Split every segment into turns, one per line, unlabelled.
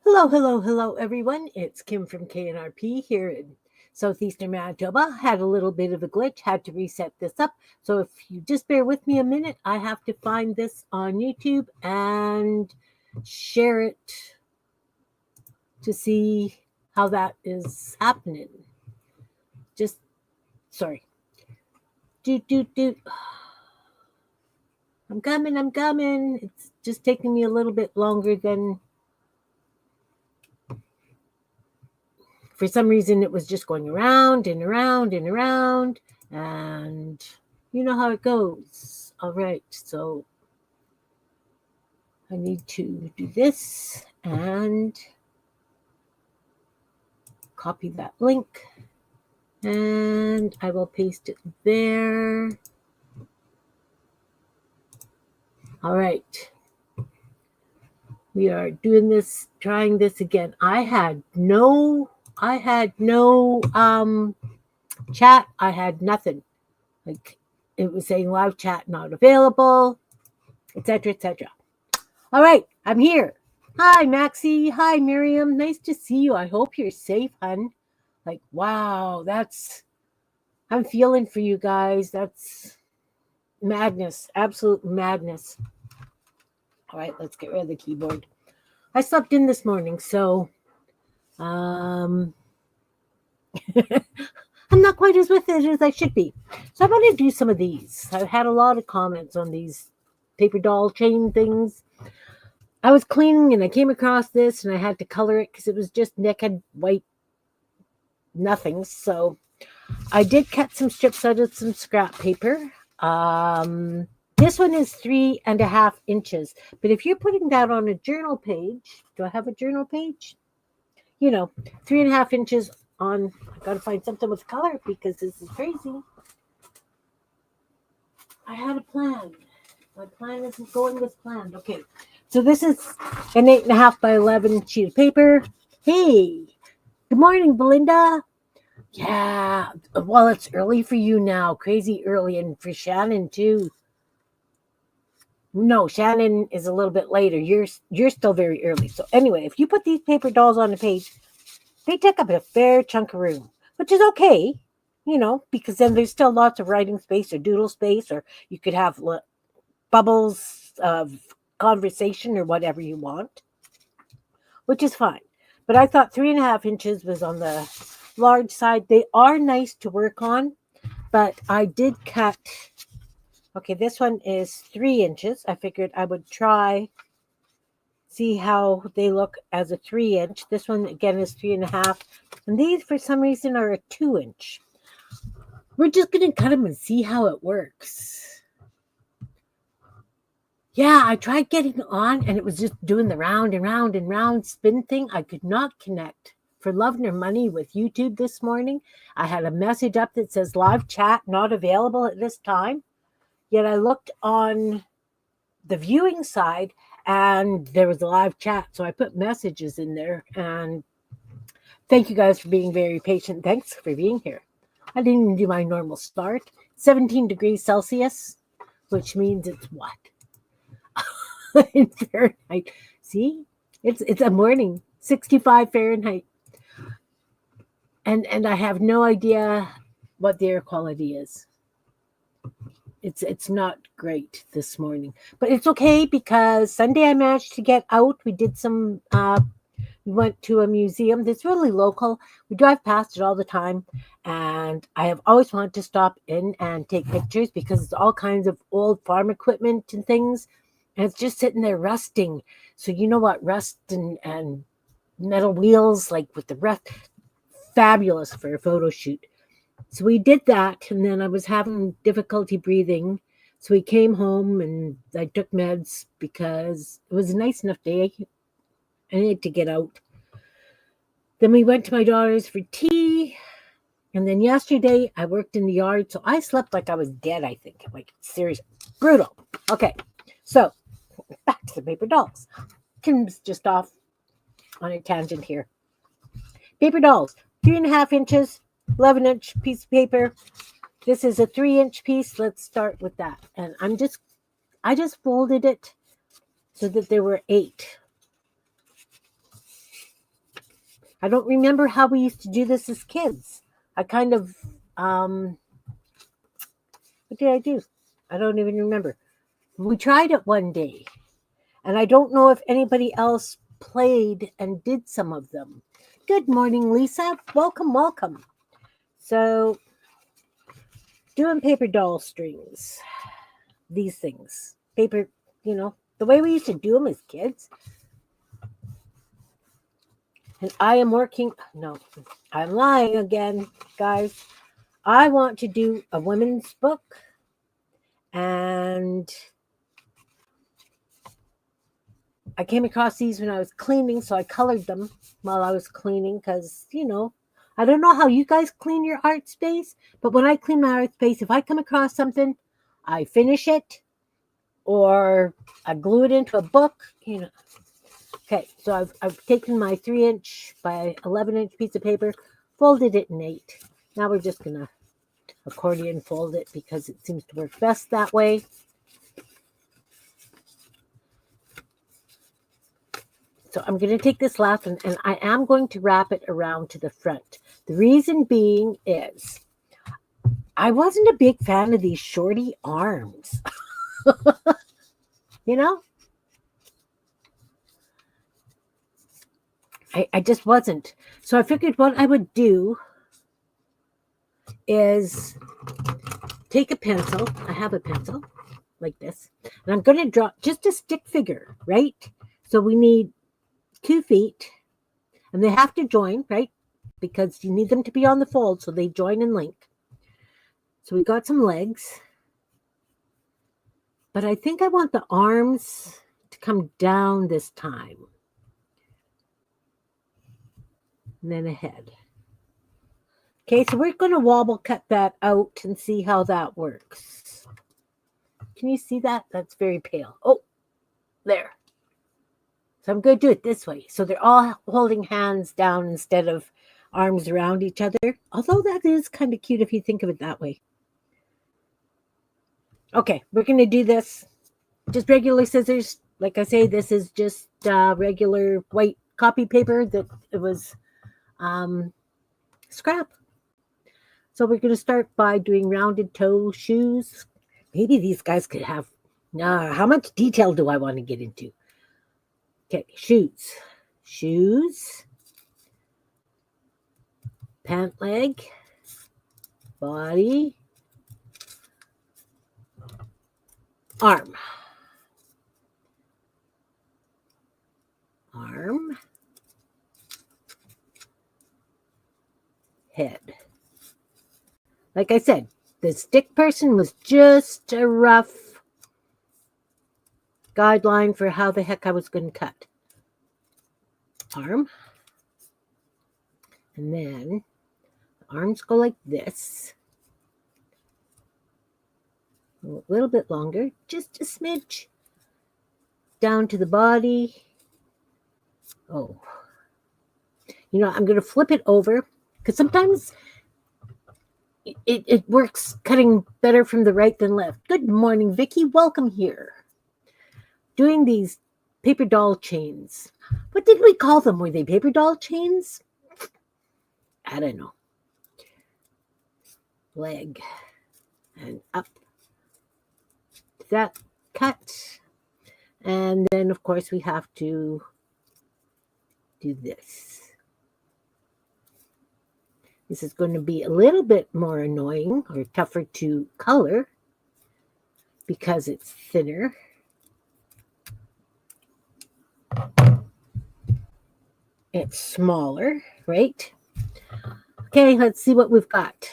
Hello, hello, hello, everyone. It's Kim from K&RP here in southeastern Manitoba. Had a little bit of a glitch, had to reset this up. So if you just bear with me a minute, I have to find this on YouTube and share it to see how that is happening. Just, sorry. Doot. I'm coming. It's just taking me a little bit longer than... For some reason, it was just going around and around and around, and you know how it goes. All right, so I need to do this and copy that link, and I will paste it there. All right. We are doing this, trying this again. I had no chat. I had nothing. Like, it was saying live chat not available, etc., etc. All right, I'm here. Hi, Maxie. Hi, Miriam. Nice to see you. I hope you're safe, hun. Like, wow, I'm feeling for you guys. That's madness, absolute madness. All right, let's get rid of the keyboard. I slept in this morning, so I'm not quite as with it as I should be. So I'm going to do some of these. I've had a lot of comments on these paper doll chain things. I was cleaning and I came across this and I had to color it because it was just naked white nothing. So I did cut some strips out of some scrap paper. This one is 3.5 inches. But if you're putting that on a journal page, do I have a journal page? 3.5 inches on. I got to find something with color because this is crazy. I had a plan. My plan isn't going as planned. Okay. So this is an 8.5 by 11 sheet of paper. Hey, good morning, Belinda. Yeah, well, it's early for you now, crazy early, and for Shannon too. No, Shannon is a little bit later. You're still very early. So anyway, if you put these paper dolls on the page, they take up a fair chunk of room, which is okay, because then there's still lots of writing space or doodle space, or you could have bubbles of conversation or whatever you want, which is fine. But I thought 3.5 inches was on the large side. They are nice to work on, but I did cut. Okay, this one is 3 inches. I figured I would see how they look as a 3-inch. This one again is 3.5, and these for some reason are a 2-inch. We're just gonna cut them and see how it works. Yeah, I tried getting on and it was just doing the round and round and round spin thing. I could not connect for love nor money with YouTube this morning. I had a message up that says live chat not available at this time. Yet I looked on the viewing side and there was a live chat. So I put messages in there, and thank you guys for being very patient. Thanks for being here. I didn't even do my normal start. 17 degrees Celsius, which means it's what? In Fahrenheit. See, it's a morning, 65 Fahrenheit, and I have no idea what the air quality is. It's not great this morning, but it's okay because Sunday I managed to get out. We did some. We went to a museum that's really local. We drive past it all the time, and I have always wanted to stop in and take pictures because it's all kinds of old farm equipment and things. And it's just sitting there rusting. So you know what? Rust and metal wheels, like with the rust, fabulous for a photo shoot. So we did that, and then I was having difficulty breathing. So we came home, and I took meds because it was a nice enough day. I needed to get out. Then we went to my daughter's for tea. And then yesterday, I worked in the yard. So I slept like I was dead, I think. Like, seriously. Brutal. Okay. So back to the paper dolls. Kim's just off on a tangent here. Paper dolls, 3.5 inches, 11-inch piece of paper. This is a 3-inch piece. Let's start with that. And I just folded it so that there were 8. I don't remember how we used to do this as kids. I kind of, what did I do? I don't even remember. We tried it one day, and I don't know if anybody else played and did some of them. Good morning, Lisa. Welcome, welcome. So, doing paper doll strings, these things, paper, the way we used to do them as kids. And I am working, no, I'm lying again, guys. I want to do a women's book, and I came across these when I was cleaning, so I colored them while I was cleaning because, I don't know how you guys clean your art space, but when I clean my art space, if I come across something, I finish it or I glue it into a book. Okay, so I've taken my 3-inch by 11-inch piece of paper, folded it in 8. Now we're just going to accordion fold it because it seems to work best that way. So I'm going to take this last one, and I am going to wrap it around to the front. The reason being is I wasn't a big fan of these shorty arms. I just wasn't. So I figured what I would do is take a pencil. I have a pencil like this. And I'm going to draw just a stick figure, right? So we need 2 feet. And they have to join, right? Because you need them to be on the fold so they join and link. So we got some legs. But I think I want the arms to come down this time. And then a head. Okay, so we're going to wobble cut that out and see how that works. Can you see that? That's very pale. Oh, there. So I'm going to do it this way. So they're all holding hands down instead of arms around each other. Although that is kind of cute if you think of it that way. Okay, we're going to do this. Just regular scissors. Like I say, this is just regular white copy paper that it was scrap. So we're going to start by doing rounded toe shoes. Maybe these guys could have, how much detail do I want to get into? Okay, shoes, pant leg, body, arm, head. Like I said, the stick person was just a rough guideline for how the heck I was going to cut. Arm. And then the arms go like this. A little bit longer, just a smidge. Down to the body. Oh. I'm going to flip it over because sometimes it works cutting better from the right than left. Good morning, Vicky. Welcome here. Doing these paper doll chains. What did we call them? Were they paper doll chains? I don't know. Leg. And up. That cut. And then, of course, we have to do this. This is going to be a little bit more annoying or tougher to color because it's thinner. It's smaller, right? Okay, let's see what we've got.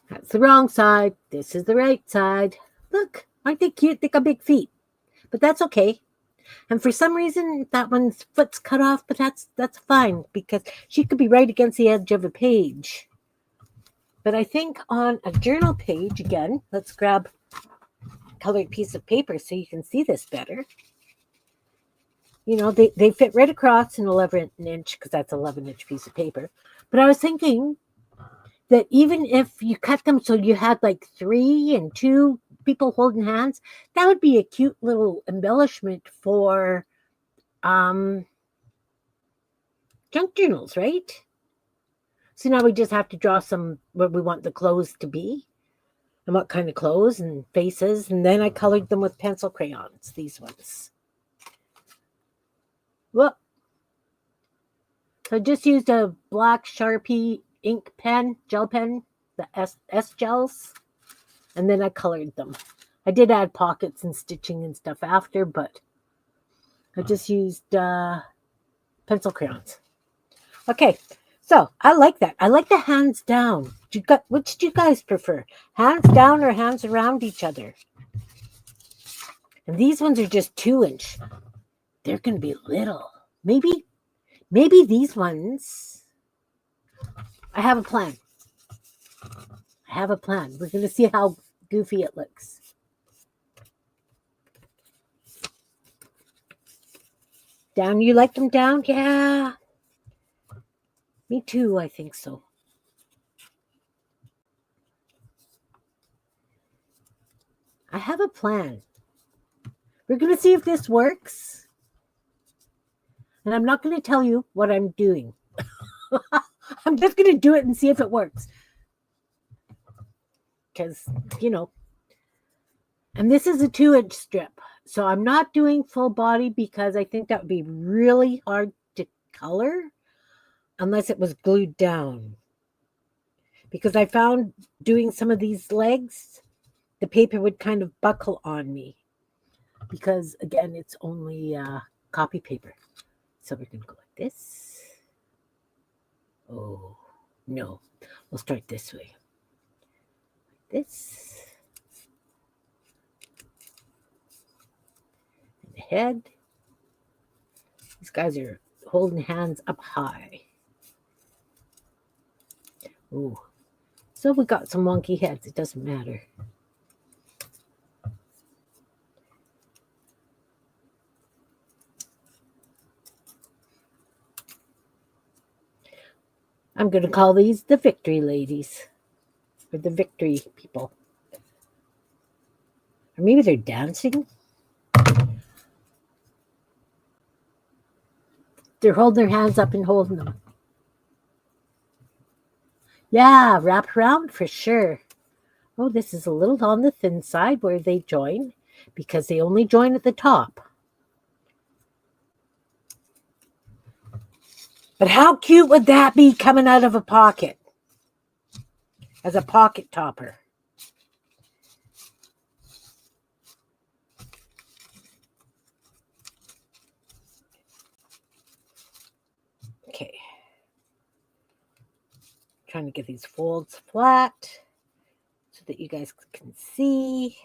That's the wrong side. This is the right side. Look, aren't they cute? They got big feet. But that's okay. And for some reason, that one's foot's cut off, but that's fine because she could be right against the edge of a page. But I think on a journal page, again, let's grab a colored piece of paper so you can see this better. They fit right across an 11-inch because that's an 11-inch piece of paper. But I was thinking that even if you cut them so you had like 3 and 2 people holding hands. That would be a cute little embellishment for junk journals, right? So now we just have to draw some what we want the clothes to be and what kind of clothes and faces. And then I colored them with pencil crayons, these ones. Whoop. So I just used a black Sharpie ink pen, gel pen, the S gels, and then I colored them. I did add pockets and stitching and stuff after, but I just used pencil crayons. Okay, so I like that. I like the hands down. Which do you guys prefer? Hands down or hands around each other? And these ones are just 2-inch. They're going to be little. Maybe these ones. I have a plan. We're going to see how goofy it looks. Down, you like them down? Yeah. Me too, I think so. I have a plan. We're going to see if this works. And I'm not going to tell you what I'm doing. I'm just going to do it and see if it works. Because, and this is a 2-inch strip. So I'm not doing full body because I think that would be really hard to color unless it was glued down. Because I found doing some of these legs, the paper would kind of buckle on me. Because, again, it's only copy paper. So we're going to go like this. Oh, no. We'll start this way. This. And the head. These guys are holding hands up high. Oh. So we got some wonky heads. It doesn't matter. I'm going to call these the victory ladies. Or the victory people. Or maybe they're dancing. They're holding their hands up and holding them. Yeah, wrap around for sure. Oh, this is a little on the thin side where they join because they only join at the top. But how cute would that be coming out of a pocket? As a pocket topper. Okay. Trying to get these folds flat so that you guys can see.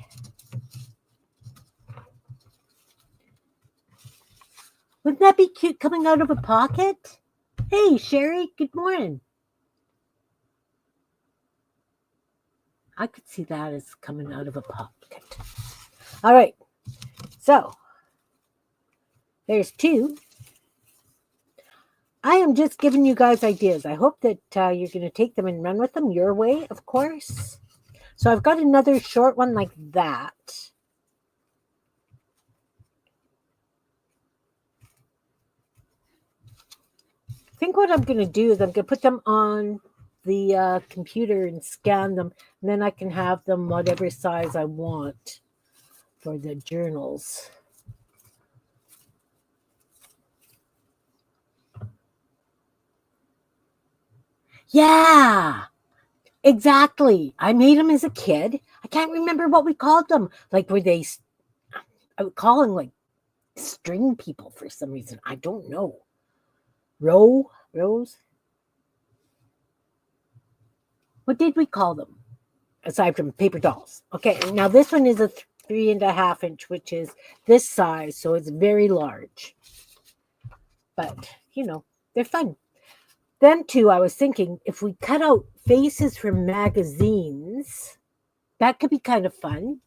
Wouldn't that be cute coming out of a pocket? Hey, Sherry, good morning. I could see that as coming out of a pocket. All right. So, there's 2. I am just giving you guys ideas. I hope that you're going to take them and run with them your way, of course. So I've got another short one like that. I think what I'm going to do is I'm going to put them on the computer and scan them. And then I can have them whatever size I want for the journals. Yeah, exactly. I made them as a kid. I can't remember what we called them. Like, were they, I would call them like string people for some reason. I don't know. Rose? What did we call them? Aside from paper dolls. Okay, now this one is a 3.5 inch, which is this size. So it's very large. But, they're fun. Then, too, I was thinking if we cut out faces from magazines, that could be kind of fun.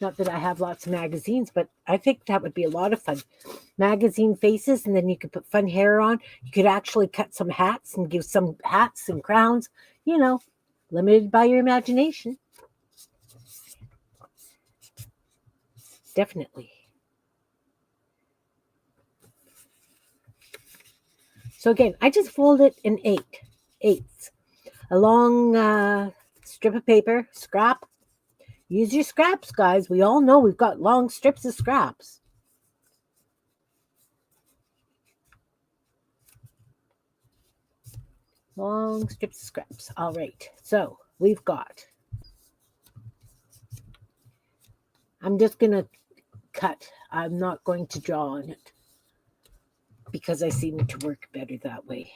Not that I have lots of magazines, but I think that would be a lot of fun. Magazine faces, and then you could put fun hair on. You could actually cut some hats and give some hats and crowns. Limited by your imagination. Definitely. So again, I just fold it in eighths. A long strip of paper, scrap. Use your scraps, guys. We all know we've got long strips of scraps. Long strips of scraps. All right. So we've got. I'm just going to cut. I'm not going to draw on it because I seem to work better that way.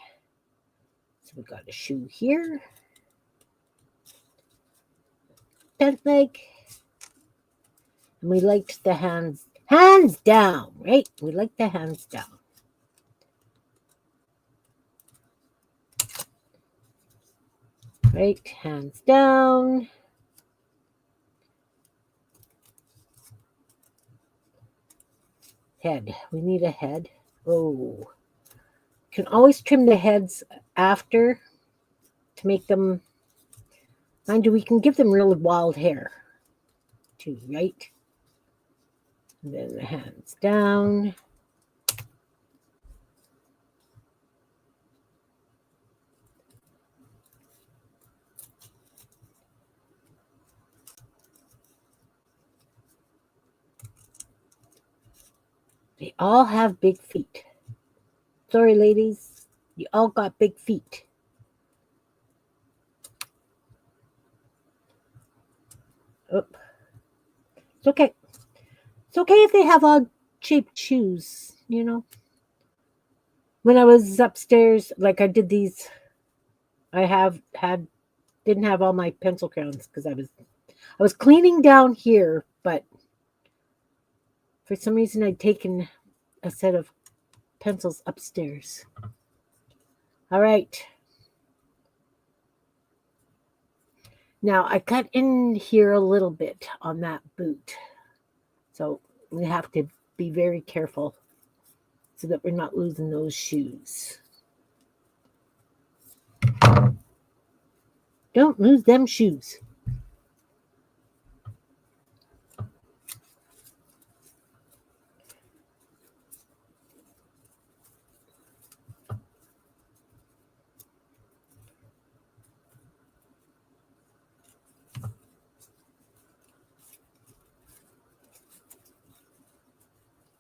So we've got a shoe here. Pant leg. And we liked the hands down, right? We like the hands down. Right, hands down. Head. We need a head. Oh. Can always trim the heads after to make them. Mind you, we can give them real wild hair too, right? And then the hands down. They all have big feet. Sorry, ladies. You all got big feet. Oh. It's okay. It's okay if they have odd shaped shoes, you know. When I was upstairs, like I did these, I didn't have all my pencil crayons because I was cleaning down here, but for some reason I'd taken a set of pencils upstairs. All right. Now I cut in here a little bit on that boot. So we have to be very careful so that we're not losing those shoes. Don't lose them shoes.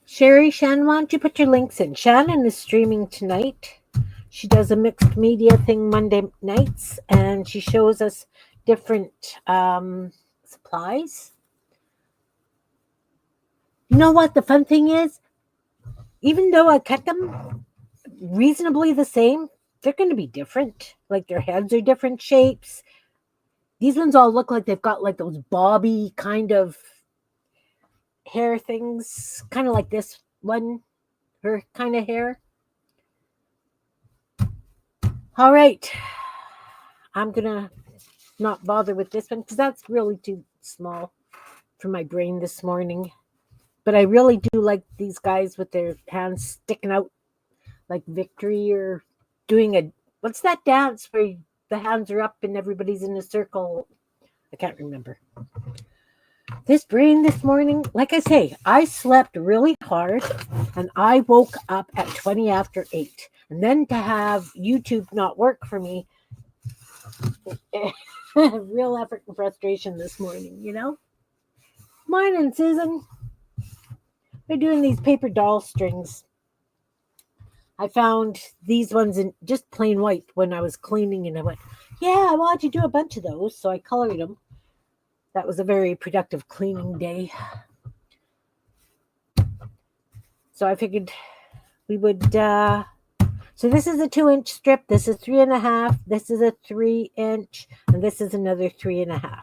Sherry, Shannon, why don't you put your links in? Shannon is streaming tonight. She does a mixed media thing Monday nights, and she shows us different supplies. You know what the fun thing is? Even though I cut them reasonably the same, they're going to be different. Like their heads are different shapes. These ones all look like they've got like those bobby kind of hair things, kind of like this one, her kind of hair. All right. I'm going to not bother with this one because that's really too small for my brain this morning. But I really do like these guys with their hands sticking out like victory or doing what's that dance where the hands are up and everybody's in a circle? I can't remember. This brain this morning, like I say, I slept really hard and I woke up at 20 after 8. And then to have YouTube not work for me, real effort and frustration this morning, you know? Morning, Susan. We're doing these paper doll strings. I found these ones in just plain white when I was cleaning, and I went, yeah, I want you to do a bunch of those. So I colored them. That was a very productive cleaning day. So I figured we would. So this is a 2-inch strip. This is 3.5. This is a 3-inch. And this is another 3.5.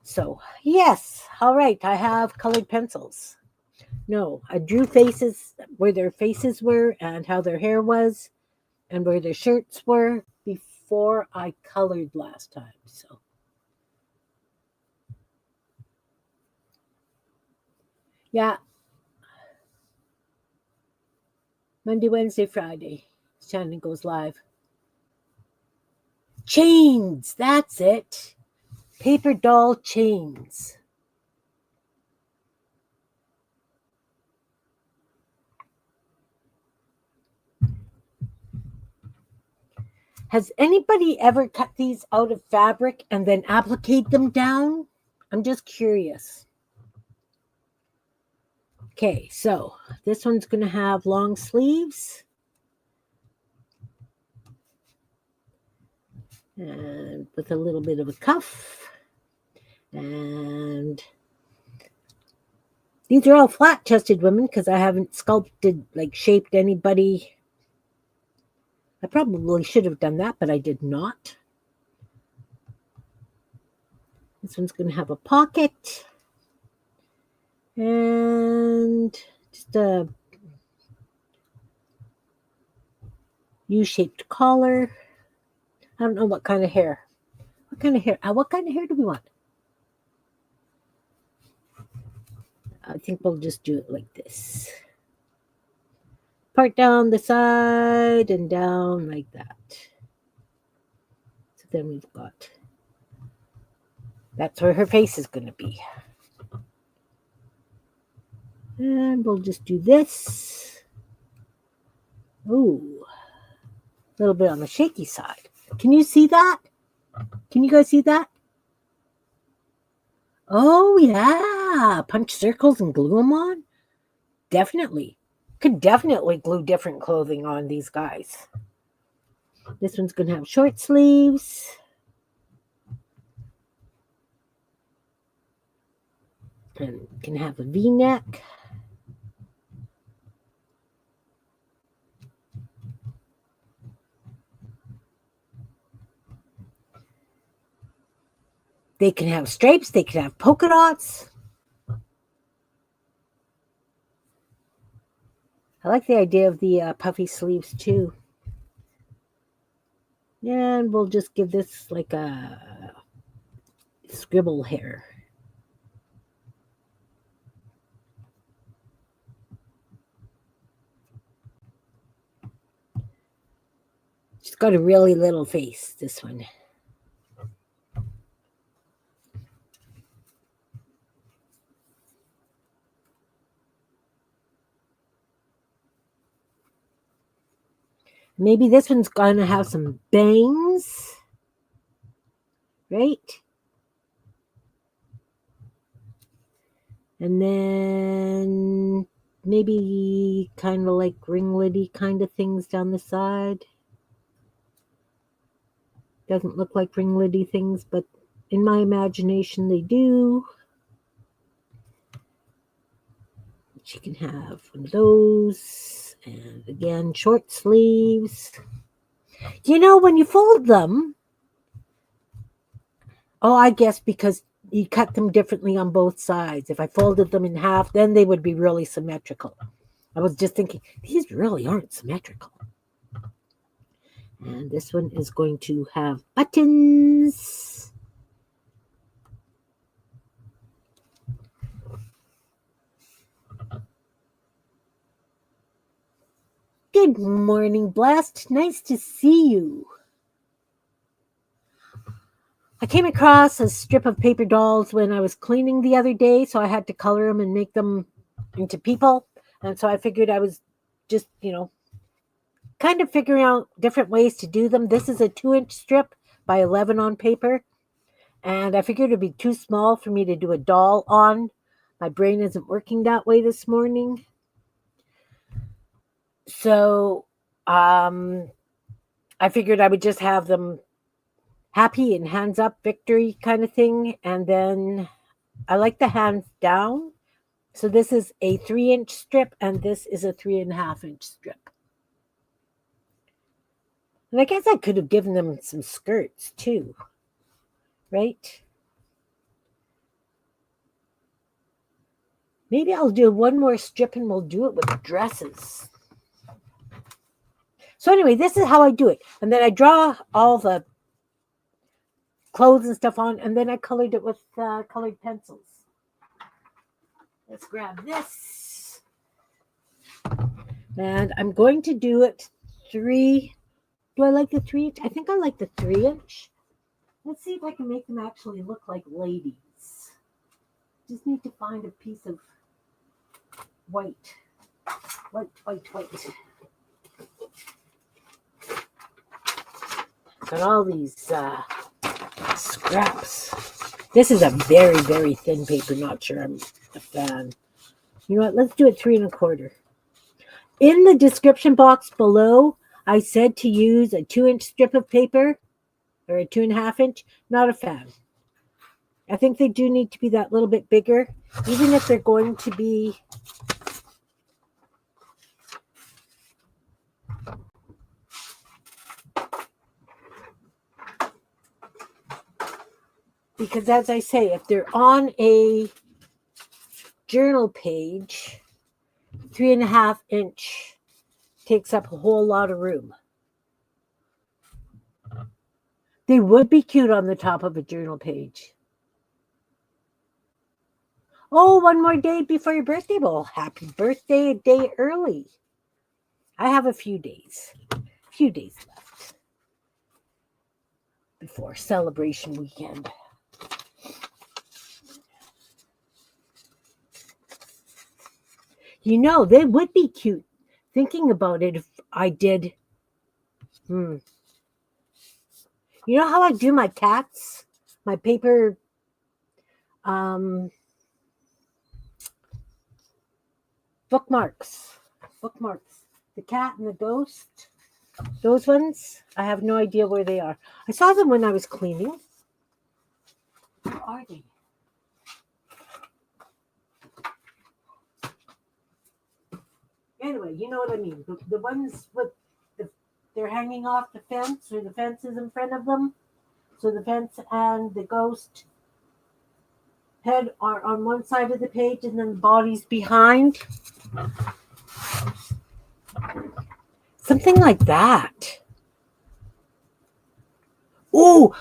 So, yes. All right. I have colored pencils. No, I drew faces where their faces were and how their hair was and where their shirts were before I colored last time. So, yeah. Monday, Wednesday, Friday. Shannon goes live. Chains, that's it. Paper doll chains. Has anybody ever cut these out of fabric and then applicate them down? I'm just curious. Okay, so this one's going to have long sleeves. And with a little bit of a cuff. And these are all flat-chested women because I haven't sculpted, like shaped anybody. I probably should have done that, but I did not. This one's going to have a pocket. And just a U-shaped collar. I don't know what kind of hair. What kind of hair do we want? I think we'll just do it like this. Part down the side and down like that. So then we've got, that's where her face is going to be. And we'll just do this. Ooh, a little bit on the shaky side. Can you see that? Can you guys see that? Oh, yeah. Punch circles and glue them on? Definitely. Could definitely glue different clothing on these guys. This one's going to have short sleeves. And can have a V-neck. They can have stripes. They can have polka dots. I like the idea of the puffy sleeves too. And we'll just give this like a scribble hair. She's got a really little face, this one. Maybe this one's going to have some bangs, right? And then maybe kind of like ringlety kind of things down the side. Doesn't look like ringlety things, but in my imagination they do. She can have one of those. And again, short sleeves. You know, when you fold them, I guess because you cut them differently on both sides. If I folded them in half, then they would be really symmetrical. I was just thinking, these really aren't symmetrical. And this one is going to have buttons. Good morning, Blessed. Nice to see you. I came across a strip of paper dolls when I was cleaning the other day, so I had to color them and make them into people. And so I figured I was just, kind of figuring out different ways to do them. This is a 2-inch strip by 11 on paper. And I figured it'd be too small for me to do a doll on. My brain isn't working that way this morning. So I figured I would just have them happy and hands up victory kind of thing. And then I like the hands down. So this is a 3-inch strip and this is a 3.5-inch strip. And I guess I could have given them some skirts too, right? Maybe I'll do one more strip and we'll do it with dresses. So anyway, this is how I do it. And then I draw all the clothes and stuff on, and then I colored it with colored pencils. Let's grab this. And I'm going to do it 3 Do I like the 3-inch? I think I like the 3-inch. Let's see if I can make them actually look like ladies. Just need to find a piece of white. White. Got all these scraps. This is a very, very thin paper. Not sure I'm a fan. You know what? Let's do it 3 1/4. In the description box below, I said to use a 2-inch strip of paper or a 2.5-inch. Not a fan. I think they do need to be that little bit bigger, even if they're going to be because, as I say, if they're on a journal page, 3.5-inch takes up a whole lot of room. They would be cute on the top of a journal page. Oh, one more day before your birthday. Well, happy birthday a day early. I have a few days left before celebration weekend. You know, they would be cute. Thinking about it, if I did. You know how I do my cats? My paper bookmarks. The cat and the ghost. Those ones, I have no idea where they are. I saw them when I was cleaning. Where are they? Anyway, you know what I mean. The ones with they're hanging off the fence, or the fence is in front of them. So the fence and the ghost head are on one side of the page, and then the body's behind. Something like that. Oh,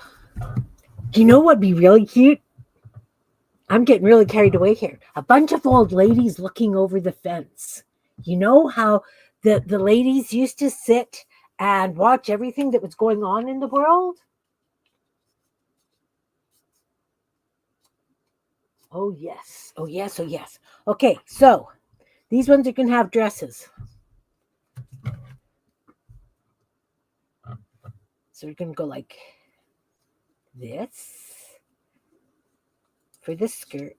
you know what'd be really cute? I'm getting really carried away here. A bunch of old ladies looking over the fence. You know how the ladies used to sit and watch everything that was going on in the world? Oh, yes. Okay, so these ones are going to have dresses. So we're going to go like this for the skirt.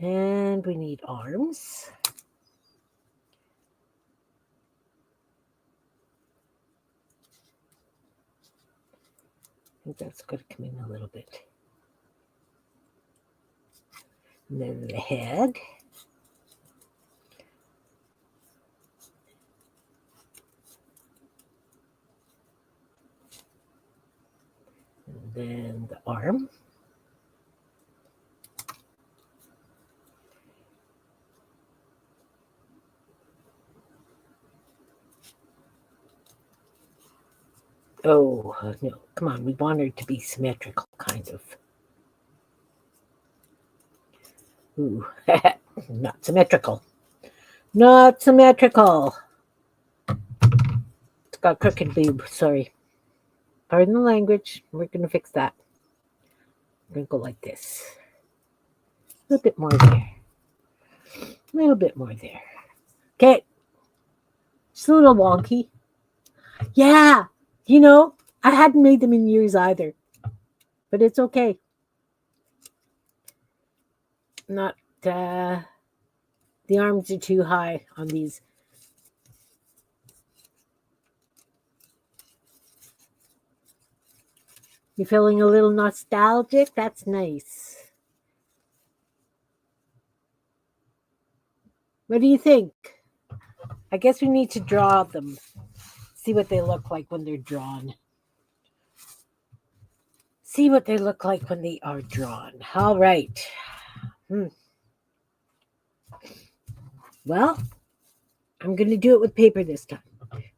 And we need arms. I think that's going to come in a little bit. And then the head. And then the arm. Oh, no. Come on. We want her to be symmetrical, kind of. Ooh, not symmetrical. Not symmetrical. It's got crooked boob. Sorry. Pardon the language. We're going to fix that. We're going to go like this. A little bit more there. A little bit more there. Okay. Just a little wonky. Yeah. You know, I hadn't made them in years either. But it's okay. Not, the arms are too high on these. You feeling a little nostalgic? That's nice. What do you think? I guess we need to draw them. See what they look like when they're drawn. See what they look like when they are drawn. All right. Well, I'm going to do it with paper this time.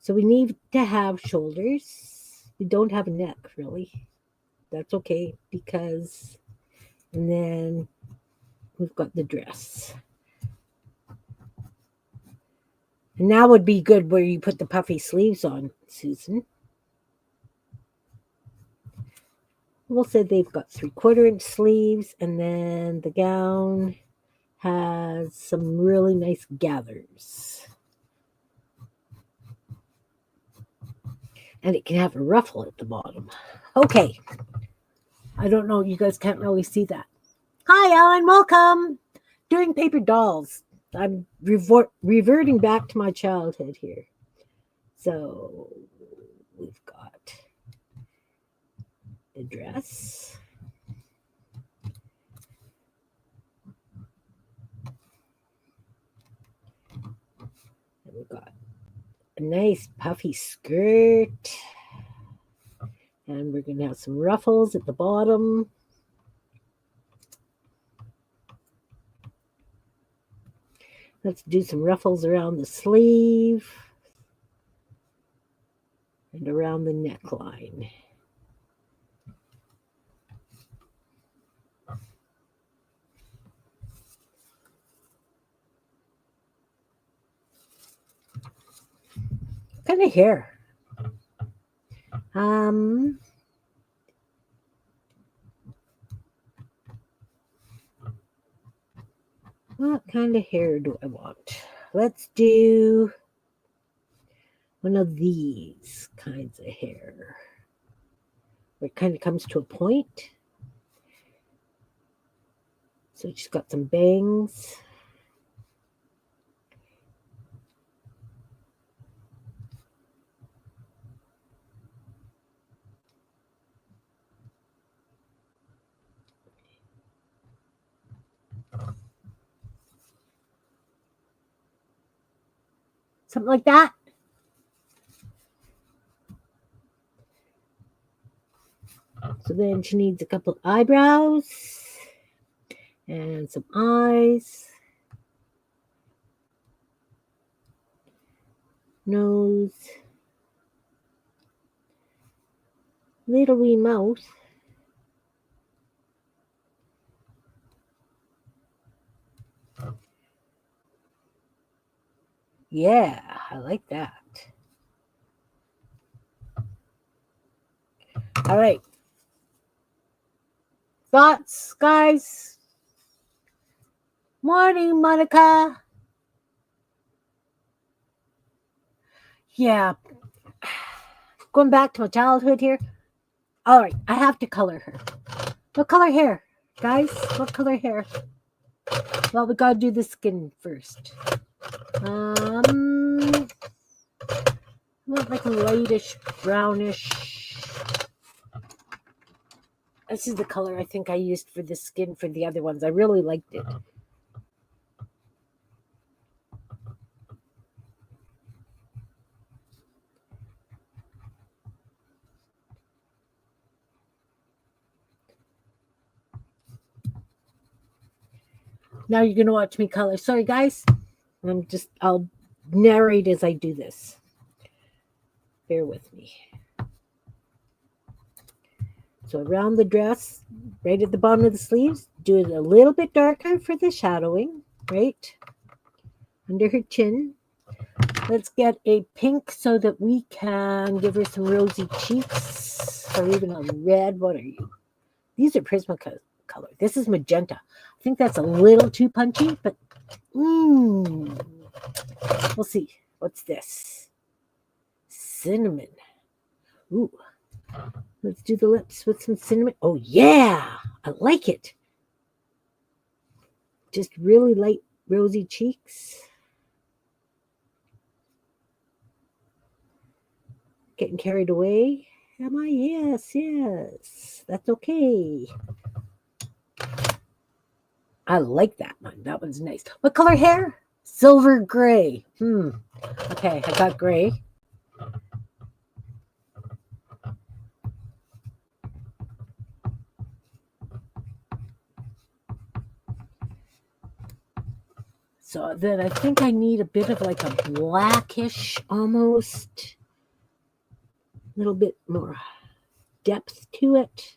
So we need to have shoulders. We don't have a neck, really. That's okay, because... And then we've got the dress. And now would be good where you put the puffy sleeves on, Susan. We'll say they've got 3/4 inch sleeves, and then the gown has some really nice gathers. And it can have a ruffle at the bottom. Okay. I don't know. You guys can't really see that. Hi, Alan. Welcome. Doing paper dolls. I'm reverting back to my childhood here. So we've got the dress. And we've got a nice puffy skirt. And we're going to have some ruffles at the bottom. Let's do some ruffles around the sleeve and around the neckline. What kind of hair? What kind of hair do I want? Let's do one of these kinds of hair where it kind of comes to a point. So she's got some bangs. Something like that. So then she needs a couple eyebrows and some eyes, nose, little wee mouth. Yeah, I like that. All right. Thoughts, guys? Morning, Monica. Yeah. Going back to my childhood here. All right, I have to color her. What color hair, guys? What color hair? Well, we gotta do the skin first. I want like a lightish brownish. This is the color I think I used for the skin for the other ones. I really liked it. Now you're gonna watch me color. Sorry, guys. I'll narrate as I do this. Bear with me. So around the dress, right at the bottom of the sleeves, do it a little bit darker for the shadowing, right? Under her chin. Let's get a pink so that we can give her some rosy cheeks. Or even a red. What are you? These are Prismacolor. This is magenta. I think that's a little too punchy, but we'll see. What's this? Cinnamon. Ooh. Let's do the lips with some cinnamon. Oh, yeah. I like it. Just really light rosy cheeks. Getting carried away. Am I? Yes. That's okay. I like that one. That one's nice. What color hair? Silver gray. Okay, I got gray. So then I think I need a bit of like a blackish almost. A little bit more depth to it.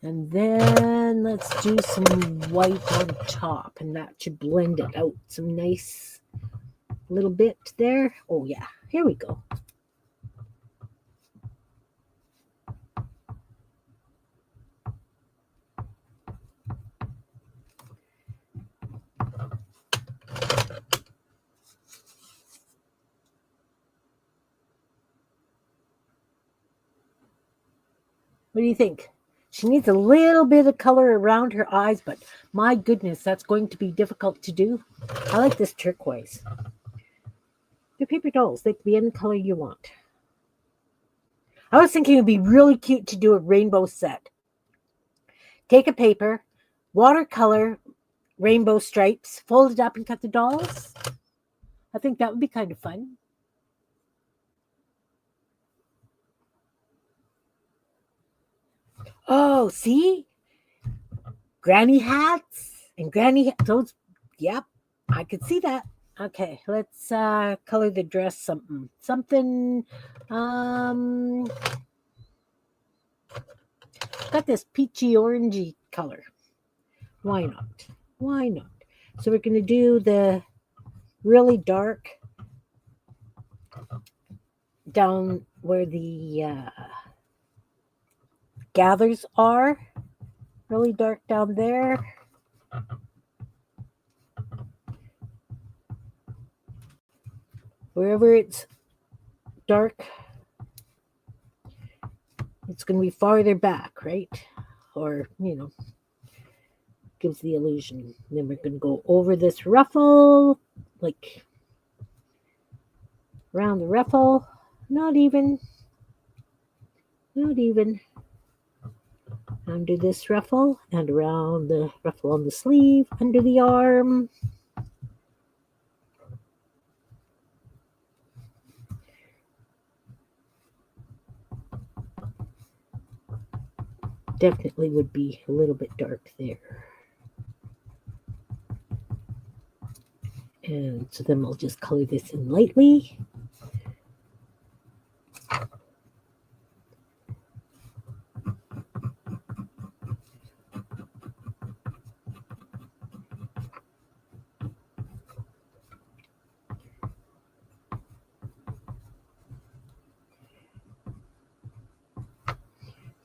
And then let's do some white on top, and that should blend it out. Some nice little bit there. Oh yeah, here we go. What do you think? She needs a little bit of color around her eyes, but my goodness, that's going to be difficult to do. I like this turquoise. They're paper dolls. They can be any color you want. I was thinking it would be really cute to do a rainbow set. Take a paper, watercolor rainbow stripes, fold it up and cut the dolls. I think that would be kind of fun. Oh, see? Granny hats and those, yep, I could see that. Okay, let's color the dress something. Got this peachy orangey color. Why not? Why not? So we're going to do the really dark down where the gathers are. Really dark down there. Wherever it's dark, it's going to be farther back, right? Or, gives the illusion. Then we're going to go over this ruffle, like around the ruffle. Not even. Under this ruffle and around the ruffle on the sleeve, under the arm. Definitely would be a little bit dark there. And so then we'll just color this in lightly.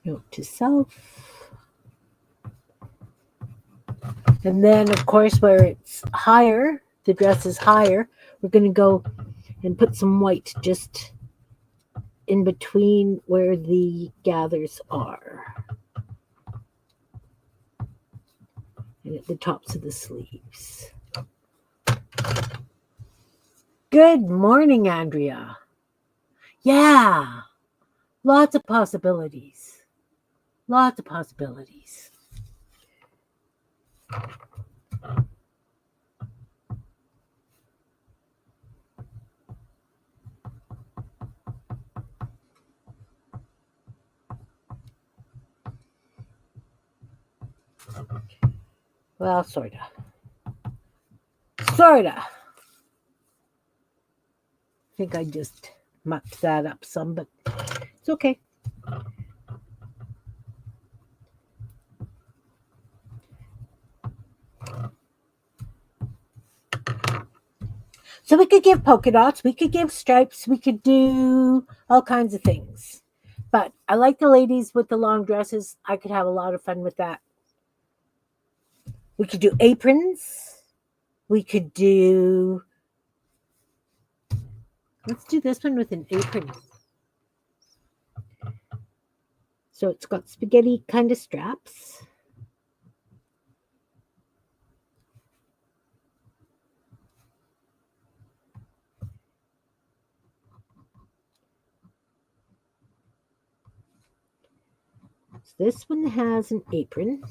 Note to self. And then, of course, where it's higher, the dress is higher, we're going to go and put some white just in between where the gathers are. And at the tops of the sleeves. Good morning, Andrea. Yeah, lots of possibilities. Lots of possibilities. Well, sorta. I think I just mucked that up some, but it's okay. So we could give polka dots, we could give stripes, we could do all kinds of things. But I like the ladies with the long dresses. I could have a lot of fun with that. We could do aprons. We could do... Let's do this one with an apron. So it's got spaghetti kind of straps. This one has an apron,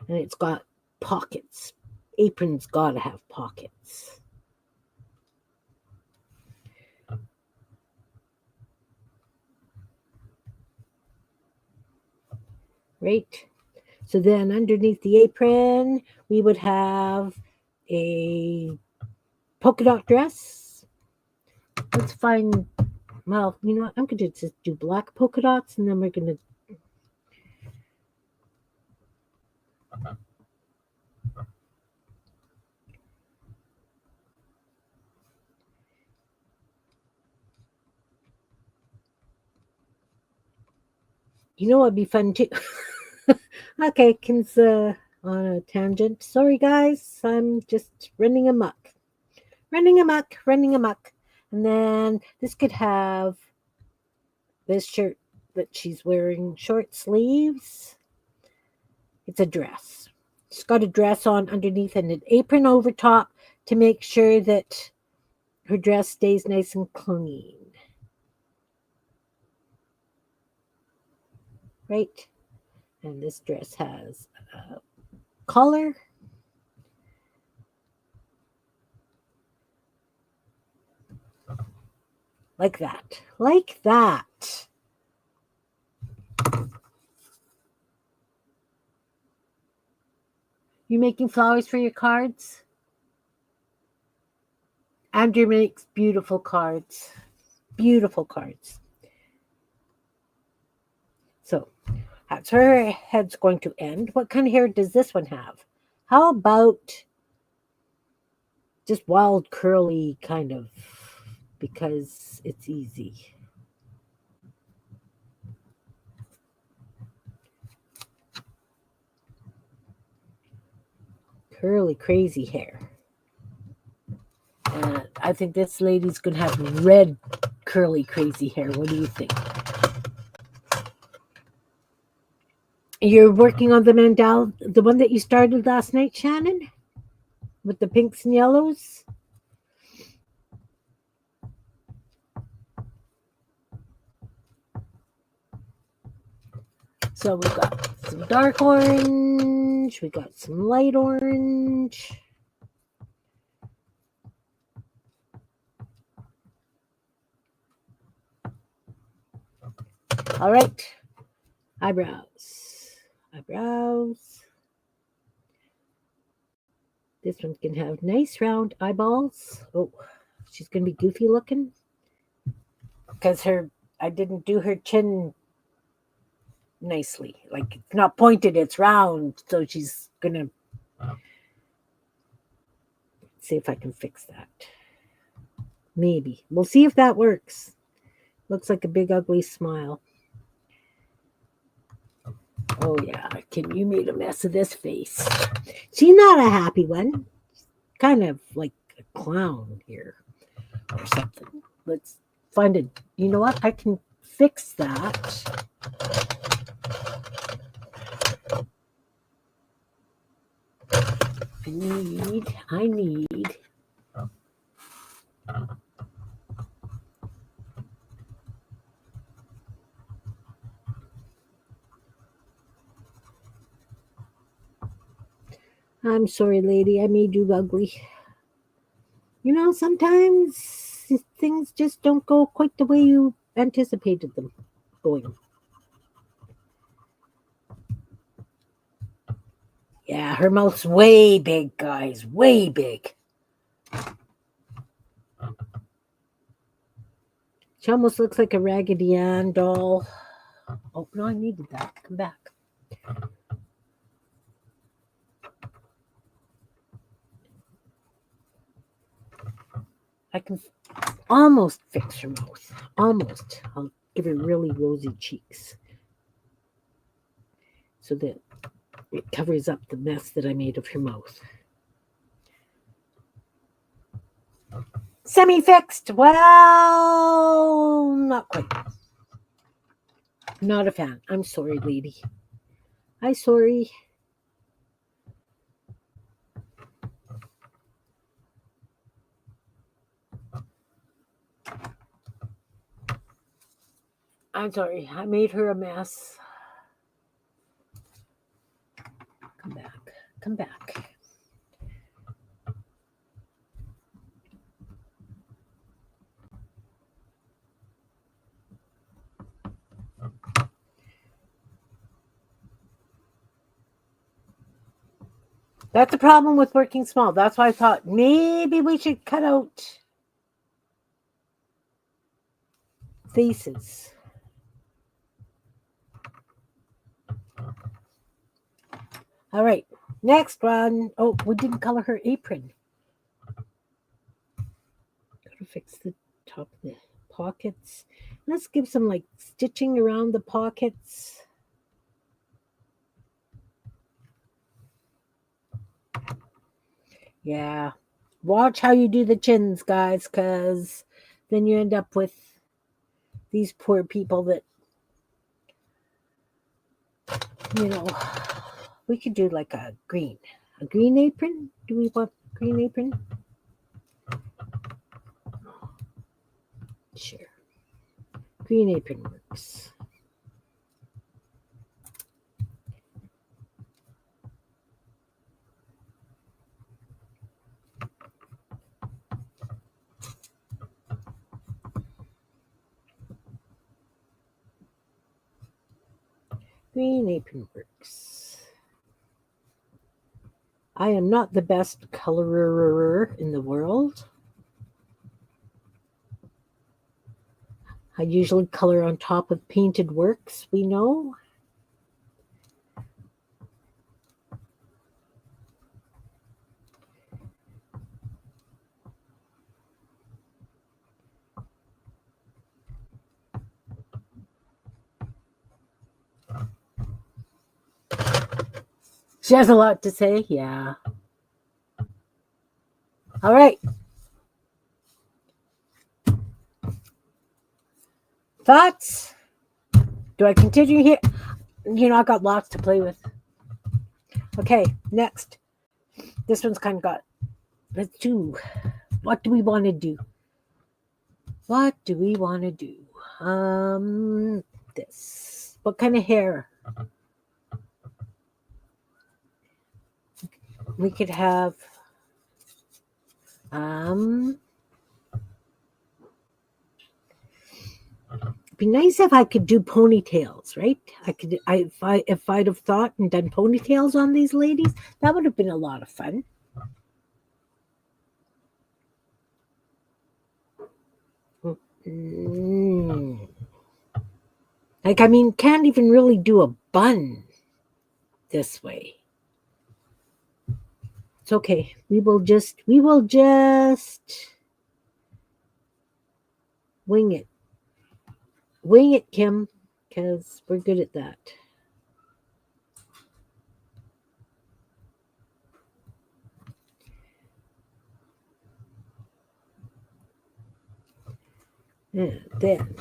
and it's got pockets. Apron's got to have pockets. Right? So then underneath the apron, we would have a polka dot dress. Let's find, well, you know what? I'm going to just do black polka dots, and then we're going to You know what'd be fun too? Okay, Kim's on a tangent. Sorry, guys. I'm just running amok. Running amok, running amok. And then this could have this shirt that she's wearing short sleeves. It's a dress. She's got a dress on underneath and an apron over top to make sure that her dress stays nice and clean. Right? And this dress has a collar. Like that. Like that. You making flowers for your cards? Andrew makes beautiful cards. Beautiful cards. So that's where her head's going to end. What kind of hair does this one have? How about just wild curly kind of, because it's easy. Curly, crazy hair. I think this lady's going to have red, curly, crazy hair. What do you think? You're working on the mandala, the one that you started last night, Shannon? With the pinks and yellows? So we've got some dark orange, we got some light orange. All right. Eyebrows. Eyebrows. This one can have nice round eyeballs. Oh, she's going to be goofy looking. Because I didn't do her chin nicely. Like, it's not pointed, it's round. So she's going to see if I can fix that. Maybe. We'll see if that works. Looks like a big ugly smile. Oh yeah, Kim, you made a mess of this face. She's not a happy one. Kind of like a clown here or something. Let's find it. You know what? I can fix that. I need. I'm sorry, lady. I made you ugly. You know, sometimes things just don't go quite the way you anticipated them going. Yeah, her mouth's way big, guys. Way big. She almost looks like a Raggedy Ann doll. Oh, no, I needed that. Come back. I can almost fix her mouth. Almost. I'll give her really rosy cheeks so that it covers up the mess that I made of her mouth. Semi-fixed. Well, not quite. Not a fan. I'm sorry, lady. I'm sorry. I'm sorry. I made her a mess. Come back. Come back. That's the problem with working small. That's why I thought maybe we should cut out faces. All right, next one. Oh, we didn't color her apron. Gotta fix the top of the pockets. Let's give some like stitching around the pockets. Yeah. Watch how you do the chins, guys, because then you end up with these poor people that, you know, we could do like a green apron. Do we want green apron? Sure. Green apron works. Green apron works. I am not the best colorer in the world. I usually color on top of painted works, we know. She has a lot to say, yeah. All right. Thoughts? Do I continue here? You know, I got lots to play with. Okay, next. This one's kind of got. Let's do. What do we want to do? What do we want to do? This. What kind of hair? We could have. It'd be nice if I could do ponytails, right? If I'd have thought and done ponytails on these ladies, that would have been a lot of fun. Like, I mean, can't even really do a bun this way. It's okay. We will just wing it. Wing it, Kim, because we're good at that. And then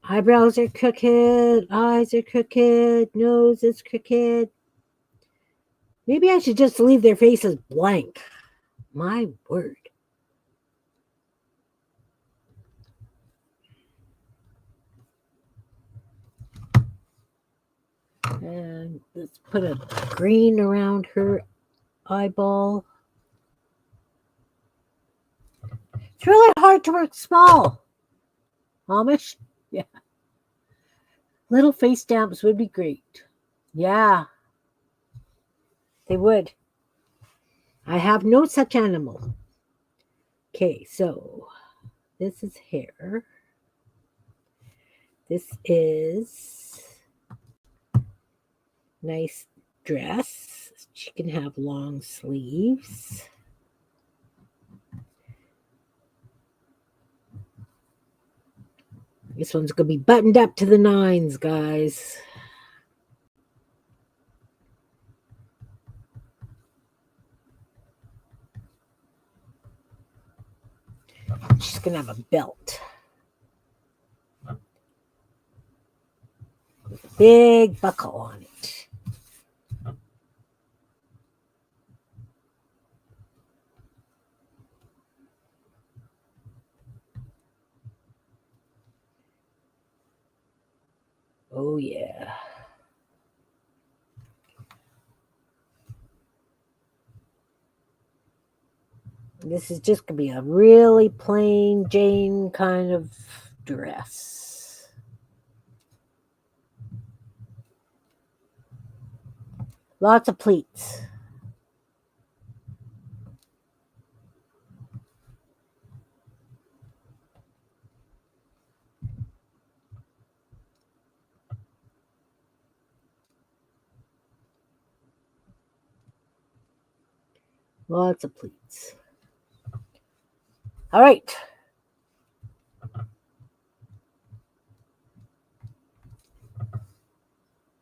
eyebrows are crooked, eyes are crooked, nose is crooked. Maybe I should just leave their faces blank. My word. And let's put a green around her eyeball. It's really hard to work small. Amish? Yeah. Little face stamps would be great. Yeah. They would. I have no such animal. Okay, so this is hair. This is nice dress. She can have long sleeves. This one's going to be buttoned up to the nines, guys. She's going to have a belt. With a big buckle on it. Oh, yeah. This is just going to be a really plain Jane kind of dress. Lots of pleats. Lots of pleats. All right.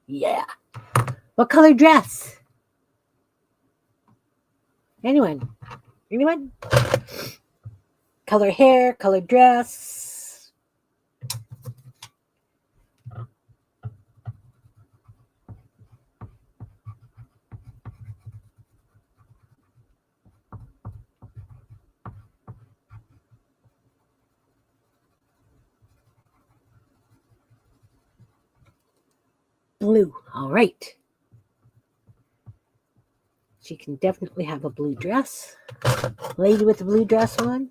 Yeah. What color dress? Anyone? Anyone? Color hair, color dress. Blue. All right. She can definitely have a blue dress. Lady with the blue dress on.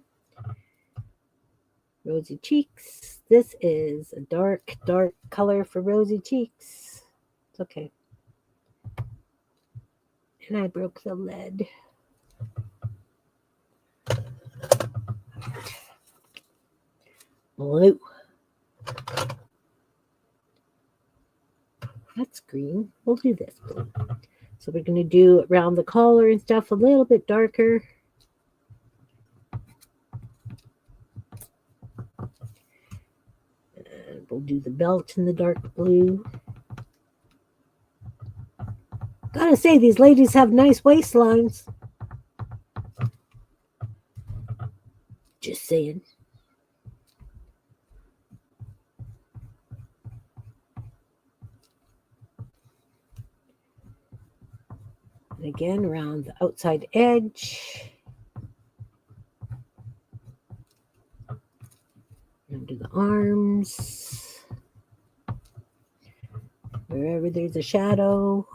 Rosy cheeks. This is a dark, dark color for rosy cheeks. It's okay. And I broke the lead. Blue. That's green. We'll do this blue. So we're going to do around the collar and stuff a little bit darker. And we'll do the belt in the dark blue. Gotta say, these ladies have nice waistlines. Just saying. And again, around the outside edge. Under the arms. Wherever there's a shadow.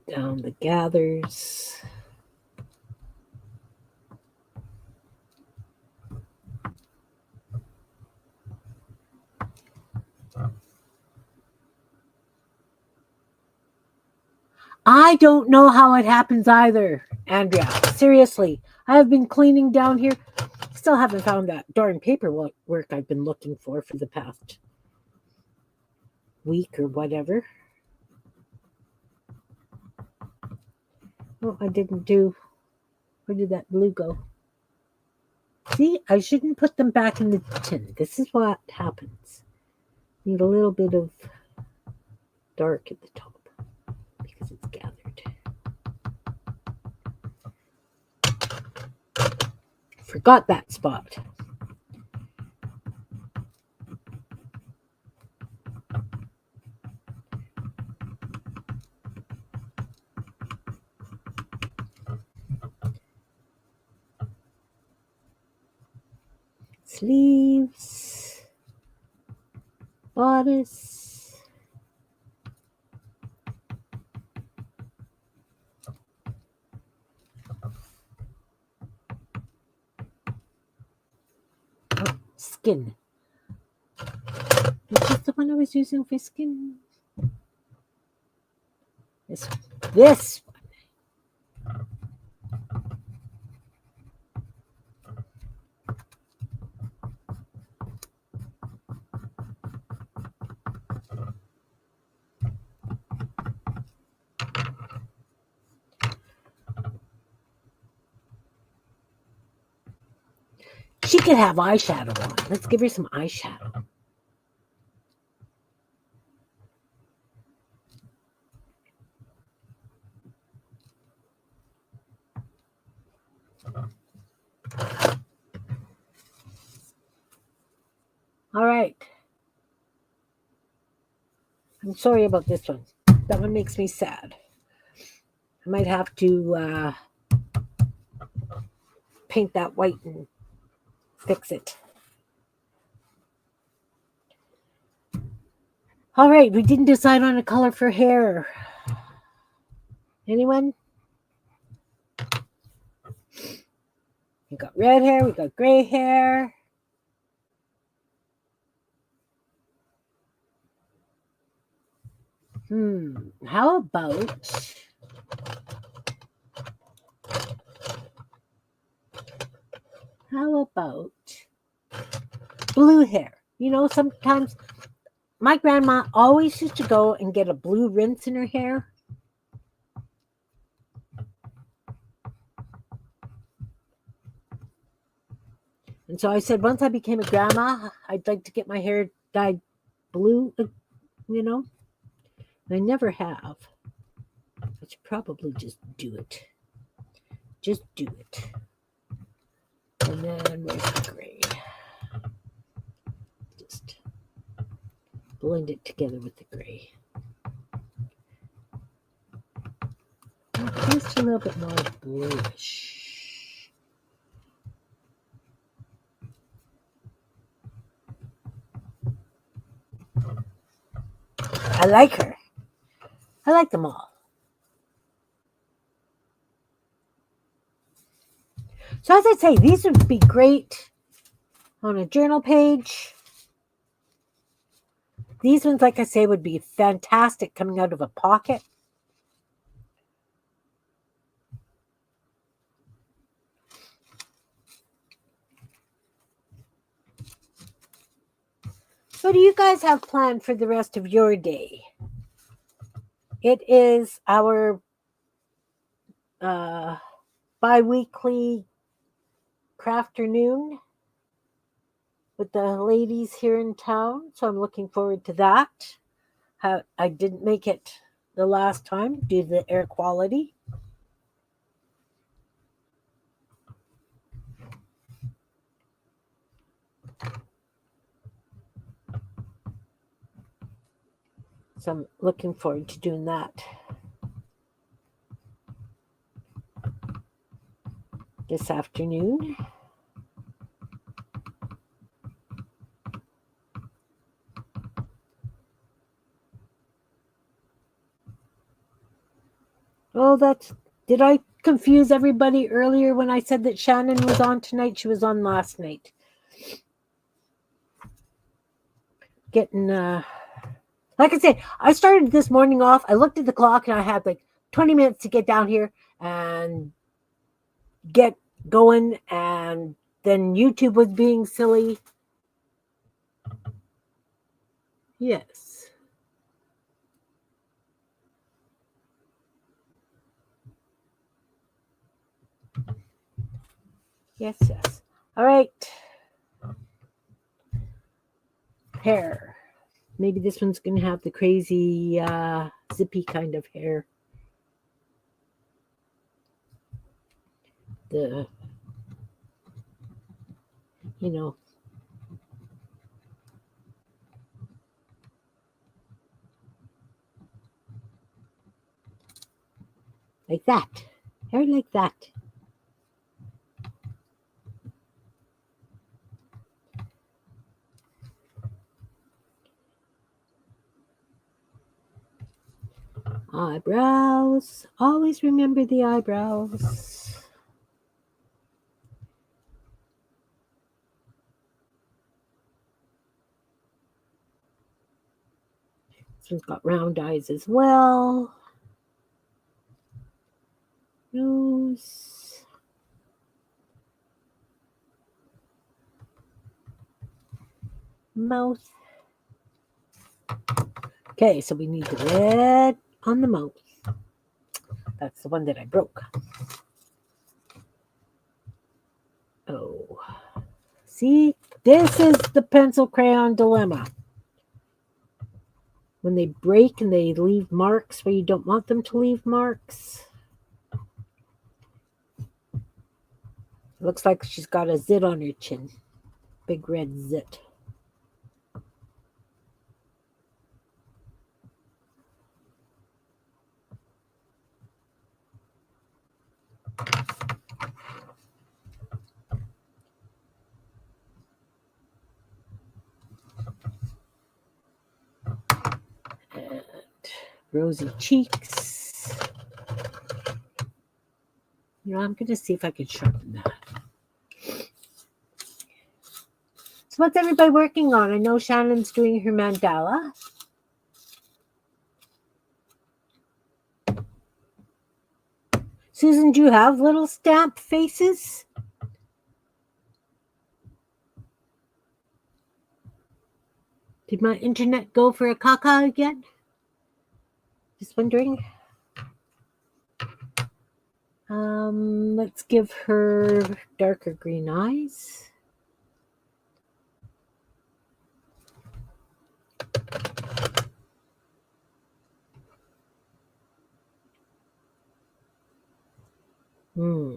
Down the gathers. I don't know how it happens either, Andrea. Seriously, I have been cleaning down here. Still haven't found that darn paperwork I've been looking for the past week or whatever. Oh, I didn't do. Where did that blue go? See, I shouldn't put them back in the tin. This is what happens. Need a little bit of dark at the top because it's gathered. Forgot that spot. Sleeves, bodice, skin. Is this the one I was using for skin? This one. She could have eyeshadow on. Let's give her some eyeshadow. All right. I'm sorry about this one. That one makes me sad. I might have to paint that white and fix it. All right, we didn't decide on a color for hair. Anyone? We got red hair, we got gray hair. How about blue hair? You know, sometimes my grandma always used to go and get a blue rinse in her hair. And so I said, once I became a grandma, I'd like to get my hair dyed blue, you know. I never have. I should probably just do it. Just do it. And then where's the gray? Just blend it together with the gray. Just a little bit more bluish. I like her. I like them all. So as I say, these would be great on a journal page. These ones, like I say, would be fantastic coming out of a pocket. What do you guys have planned for the rest of your day? It is our bi-weekly crafternoon with the ladies here in town, so I'm looking forward to that. I didn't make it the last time due to the air quality. So I'm looking forward to doing that this afternoon. Oh, did I confuse everybody earlier when I said that Shannon was on tonight? She was on last night. Getting, like I said, I started this morning off. I looked at the clock and I had like 20 minutes to get down here and get going. And then YouTube was being silly. Yes. Yes. All right. Hair. Maybe this one's going to have the crazy zippy kind of hair. The, you know, like that. Hair like that. Eyebrows. Always remember the eyebrows. This one's got round eyes as well. Nose. Mouth. Okay, so we need the red on the mouth. That's the one that I broke. Oh. See, this is the pencil crayon dilemma. When they break and they leave marks where you don't want them to leave marks. Looks like she's got a zit on her chin. Big red zit. And rosy cheeks. You know, I'm going to see if I can sharpen that. So what's everybody working on? I know Shannon's doing her mandala. Susan, do you have little stamp faces? Did my internet go for a caca again? Just wondering. Let's give her darker green eyes. I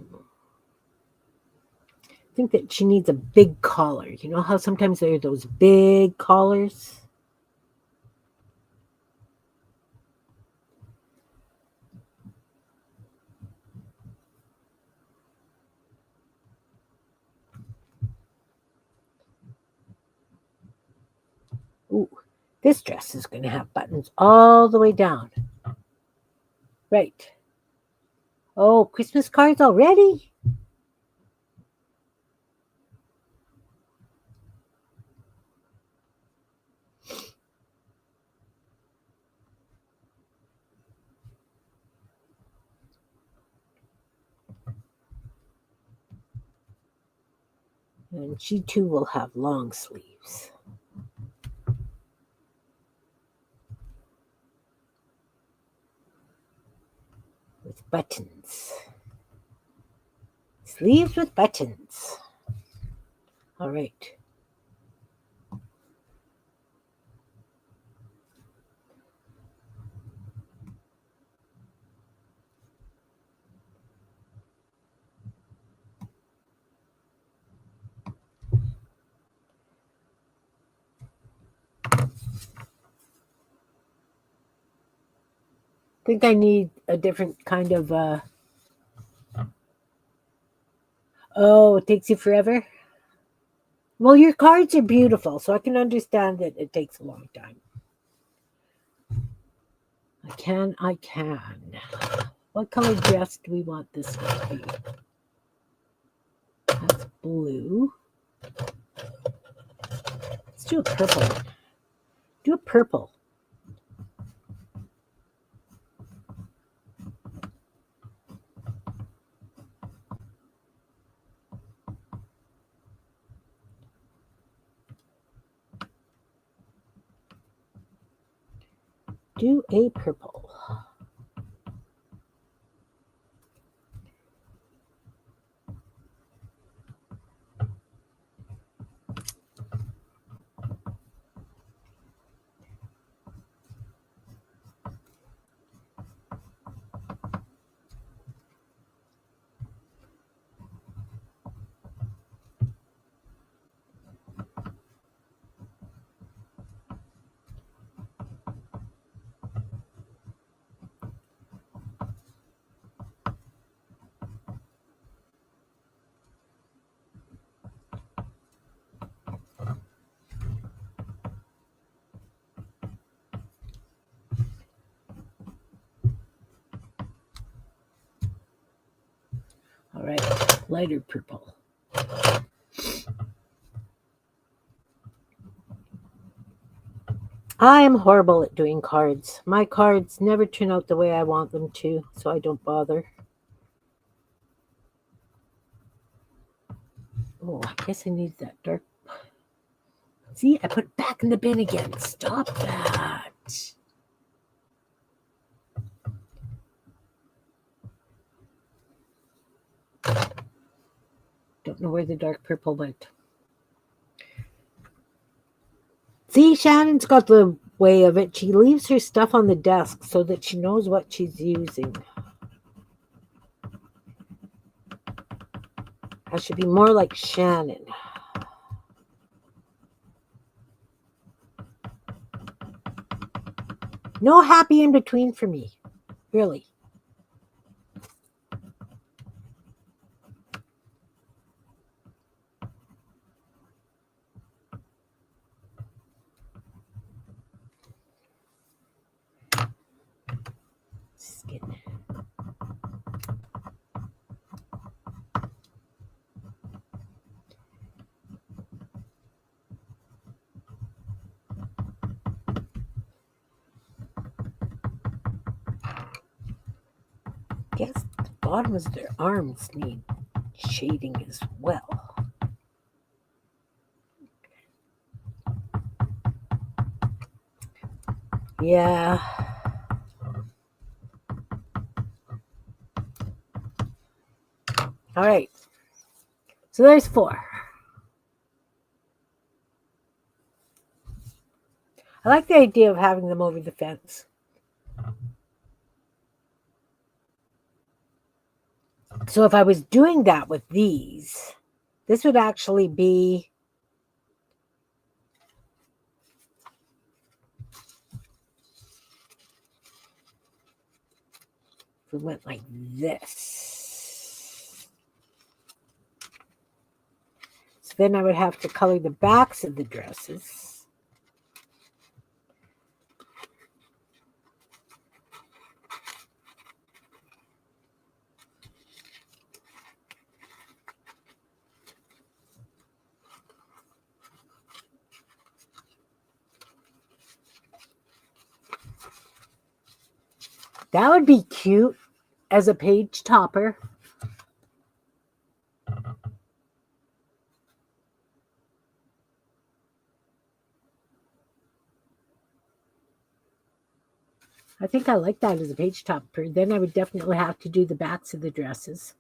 think that she needs a big collar. You know how sometimes there are those big collars? Ooh, this dress is going to have buttons all the way down. Right. Oh, Christmas cards already? And she too will have long sleeves. With buttons. Sleeves with buttons. All right. I think I need a different kind of oh, it takes you forever? Well, your cards are beautiful, so I can understand that it takes a long time. I can. What color dress do we want this one to be? That's blue. Let's do a purple one. Do a purple. Do a purple. All right, lighter purple. I am horrible at doing cards. My cards never turn out the way I want them to, so I don't bother. Oh, I guess I need that dark. See, I put it back in the bin again. Stop that. Don't know where the dark purple went. See, Shannon's got the way of it. She leaves her stuff on the desk so that she knows what she's using. I should be more like Shannon. No happy in between for me. Really. Skin. guess the bottoms of their arms need shading as well. Yeah. All right. So there's 4. I like the idea of having them over the fence. So if I was doing that with these, this would actually be if we went like this. So then I would have to color the backs of the dresses. That would be cute as a page topper. I think I like that as a page topper. Then I would definitely have to do the backs of the dresses.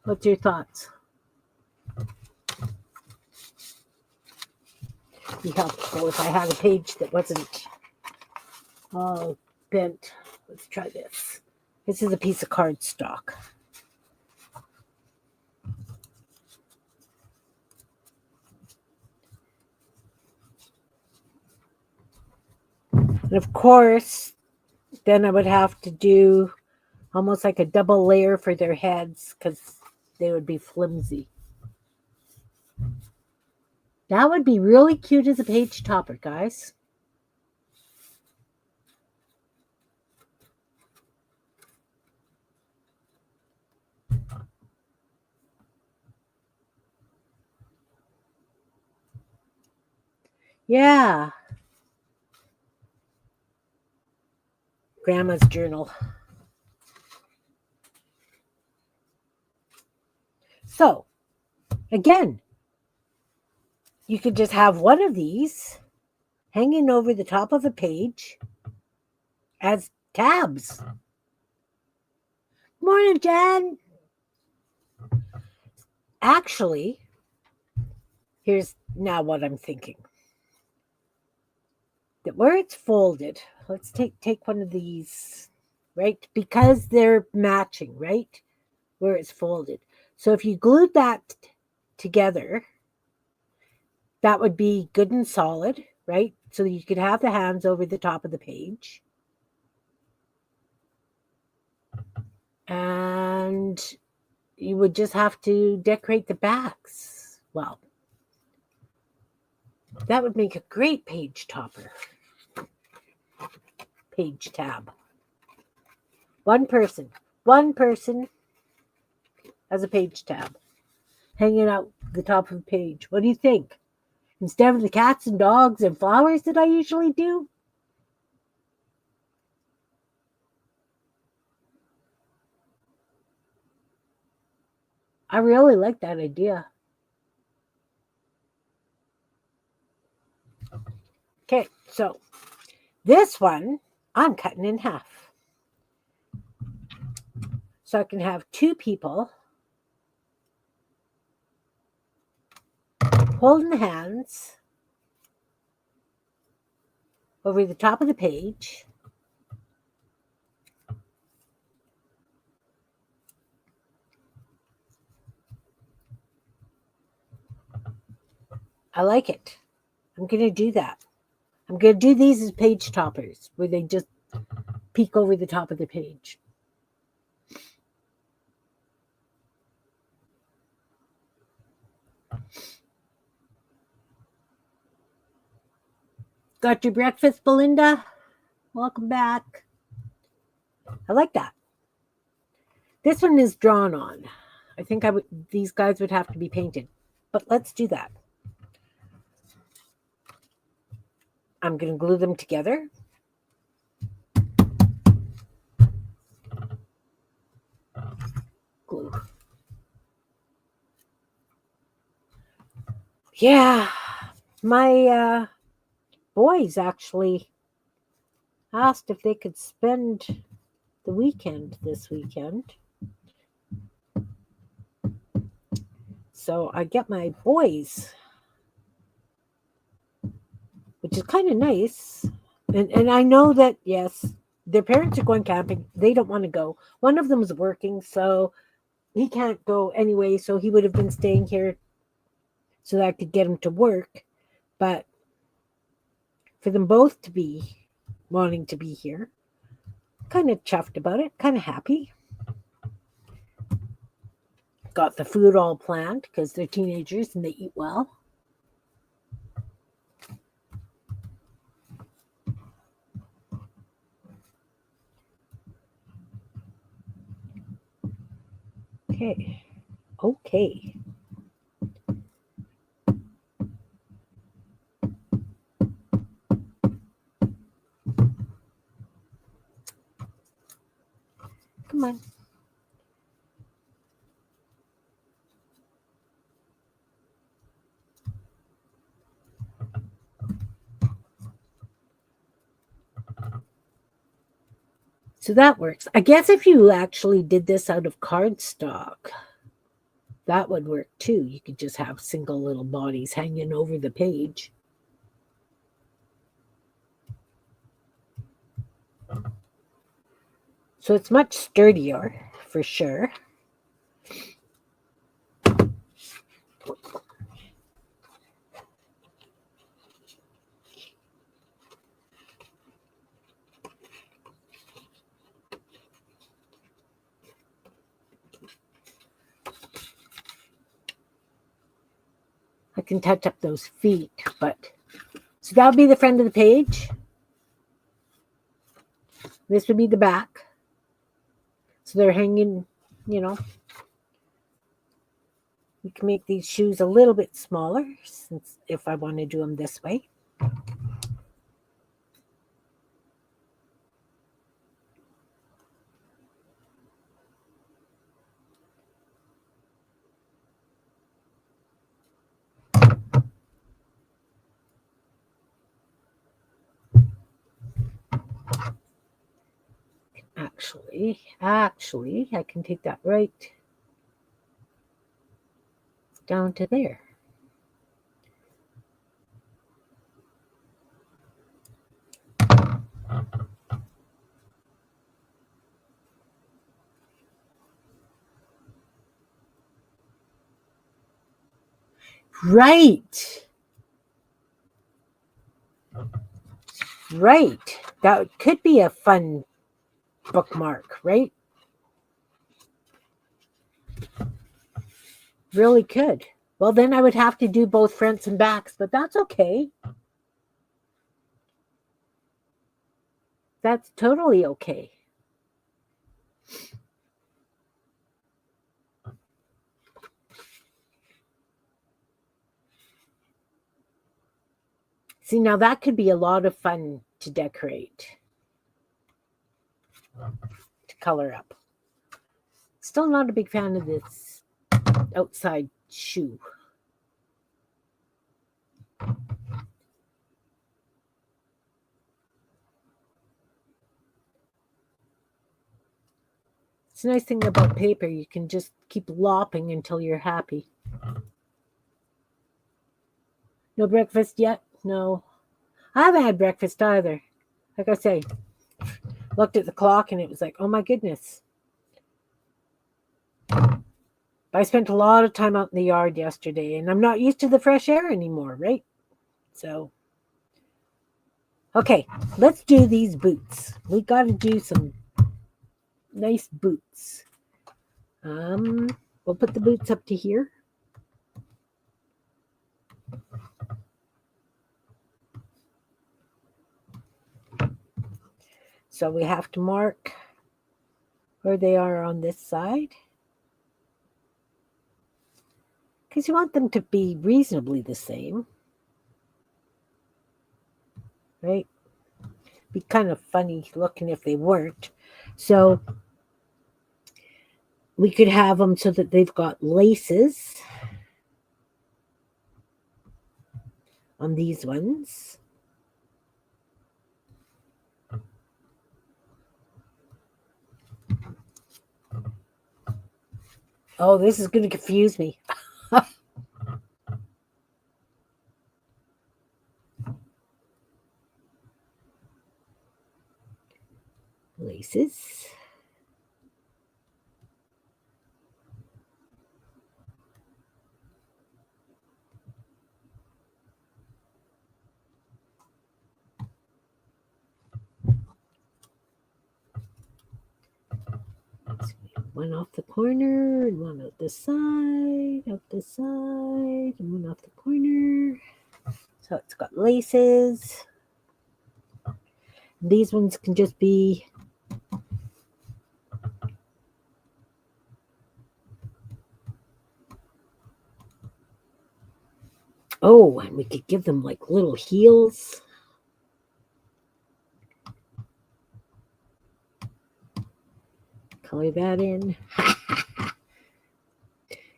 What's your thoughts? Be helpful if I had a page that wasn't all bent. Let's try this. This is a piece of cardstock. And of course, then I would have to do almost like a double layer for their heads because they would be flimsy. That would be really cute as a page topper, guys. Yeah. Grandma's journal. So, again, you could just have one of these hanging over the top of a page as tabs. Morning, Jen. Actually, here's now what I'm thinking. That where it's folded, let's take one of these, right? Because they're matching, right? Where it's folded. So if you glued that together, that would be good and solid, right? So you could have the hands over the top of the page. And you would just have to decorate the backs. Well, that would make a great page topper. Page tab. One person as a page tab hanging out the top of the page. What do you think? Instead of the cats and dogs and flowers that I usually do? I really like that idea. Okay, so this one I'm cutting in half. So I can have 2 people holding the hands over the top of the page. I like it. I'm going to do that. I'm going to do these as page toppers where they just peek over the top of the page. Got your breakfast, Belinda? Welcome back. I like that. This one is drawn on. I think these guys would have to be painted. But let's do that. I'm going to glue them together. Glue. Yeah, my boys actually asked if they could spend the weekend this weekend. So I get my boys, which is kind of nice. And I know that, yes, their parents are going camping. They don't want to go. One of them is working, so he can't go anyway. So he would have been staying here so that I could get him to work. But for them both to be wanting to be here, kind of chuffed about it, kind of happy. Got the food all planned because they're teenagers and they eat well. Okay. Okay. Come on. So that works. I guess if you actually did this out of cardstock, that would work too. You could just have single little bodies hanging over the page. So it's much sturdier for sure. I can touch up those feet, but so that would be the front of the page. This would be the back. So they're hanging, you know. You can make these shoes a little bit smaller since if I want to do them this way. Actually, I can take that right down to there. Right. Right. That could be a fun bookmark, right? Really could. Well, then I would have to do both fronts and backs, but that's okay. That's totally okay. See, now that could be a lot of fun to decorate, to color up. Still not a big fan of this outside shoe. It's a nice thing about paper. You can just keep lopping until you're happy. No breakfast yet? No. I haven't had breakfast either. Like I say, looked at the clock and it was like, oh my goodness. I spent a lot of time out in the yard yesterday and I'm not used to the fresh air anymore, right? So, okay, let's do these boots. We got to do some nice boots. We'll put the boots up to here. So we have to mark where they are on this side. Because you want them to be reasonably the same. right? Be kind of funny looking if they weren't. So we could have them so that they've got laces on these ones. Oh, this is going to confuse me. Laces. One off the corner and one out the side, and one off the corner. So it's got laces. These ones can just be oh, and we could give them like little heels. Color that in.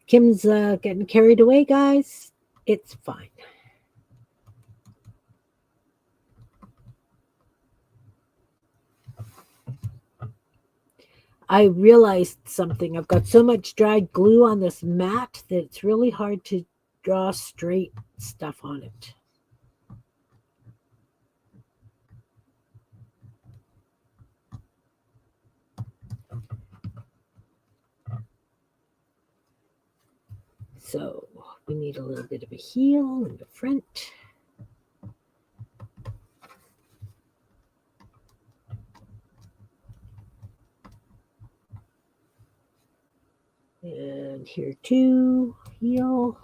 Kim's getting carried away, guys. It's fine. I realized something. I've got so much dried glue on this mat that it's really hard to draw straight stuff on it. So we need a little bit of a heel in the front. And here too, heel.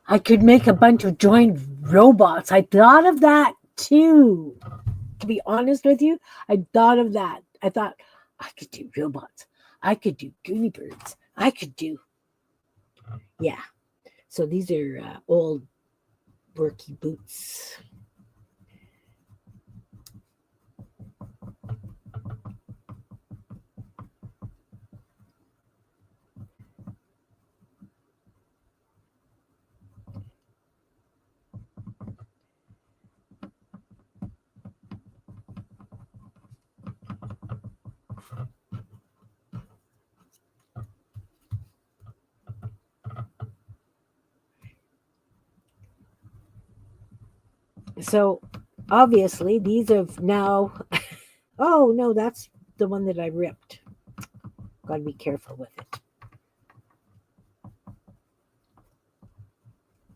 I could make a bunch of joined robots. I thought of that too. To be honest with you, I thought of that. I thought I could do robots. I could do Goonie Birds. I could do, yeah. So these are old worky boots. So obviously these have now oh no, that's the one that I ripped. Gotta be careful with it.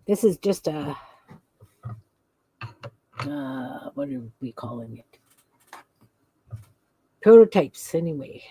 This is just a what are we calling it? Prototypes anyway.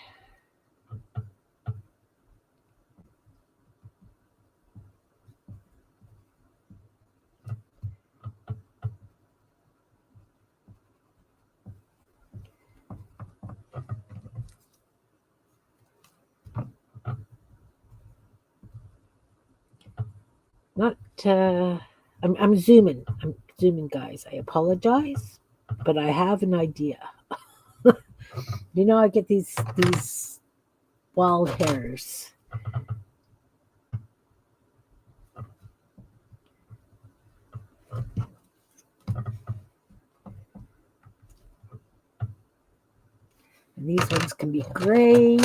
Not I'm zooming. I'm zooming, guys. I apologize, but I have an idea. You know, I get these wild hairs. And these ones can be gray.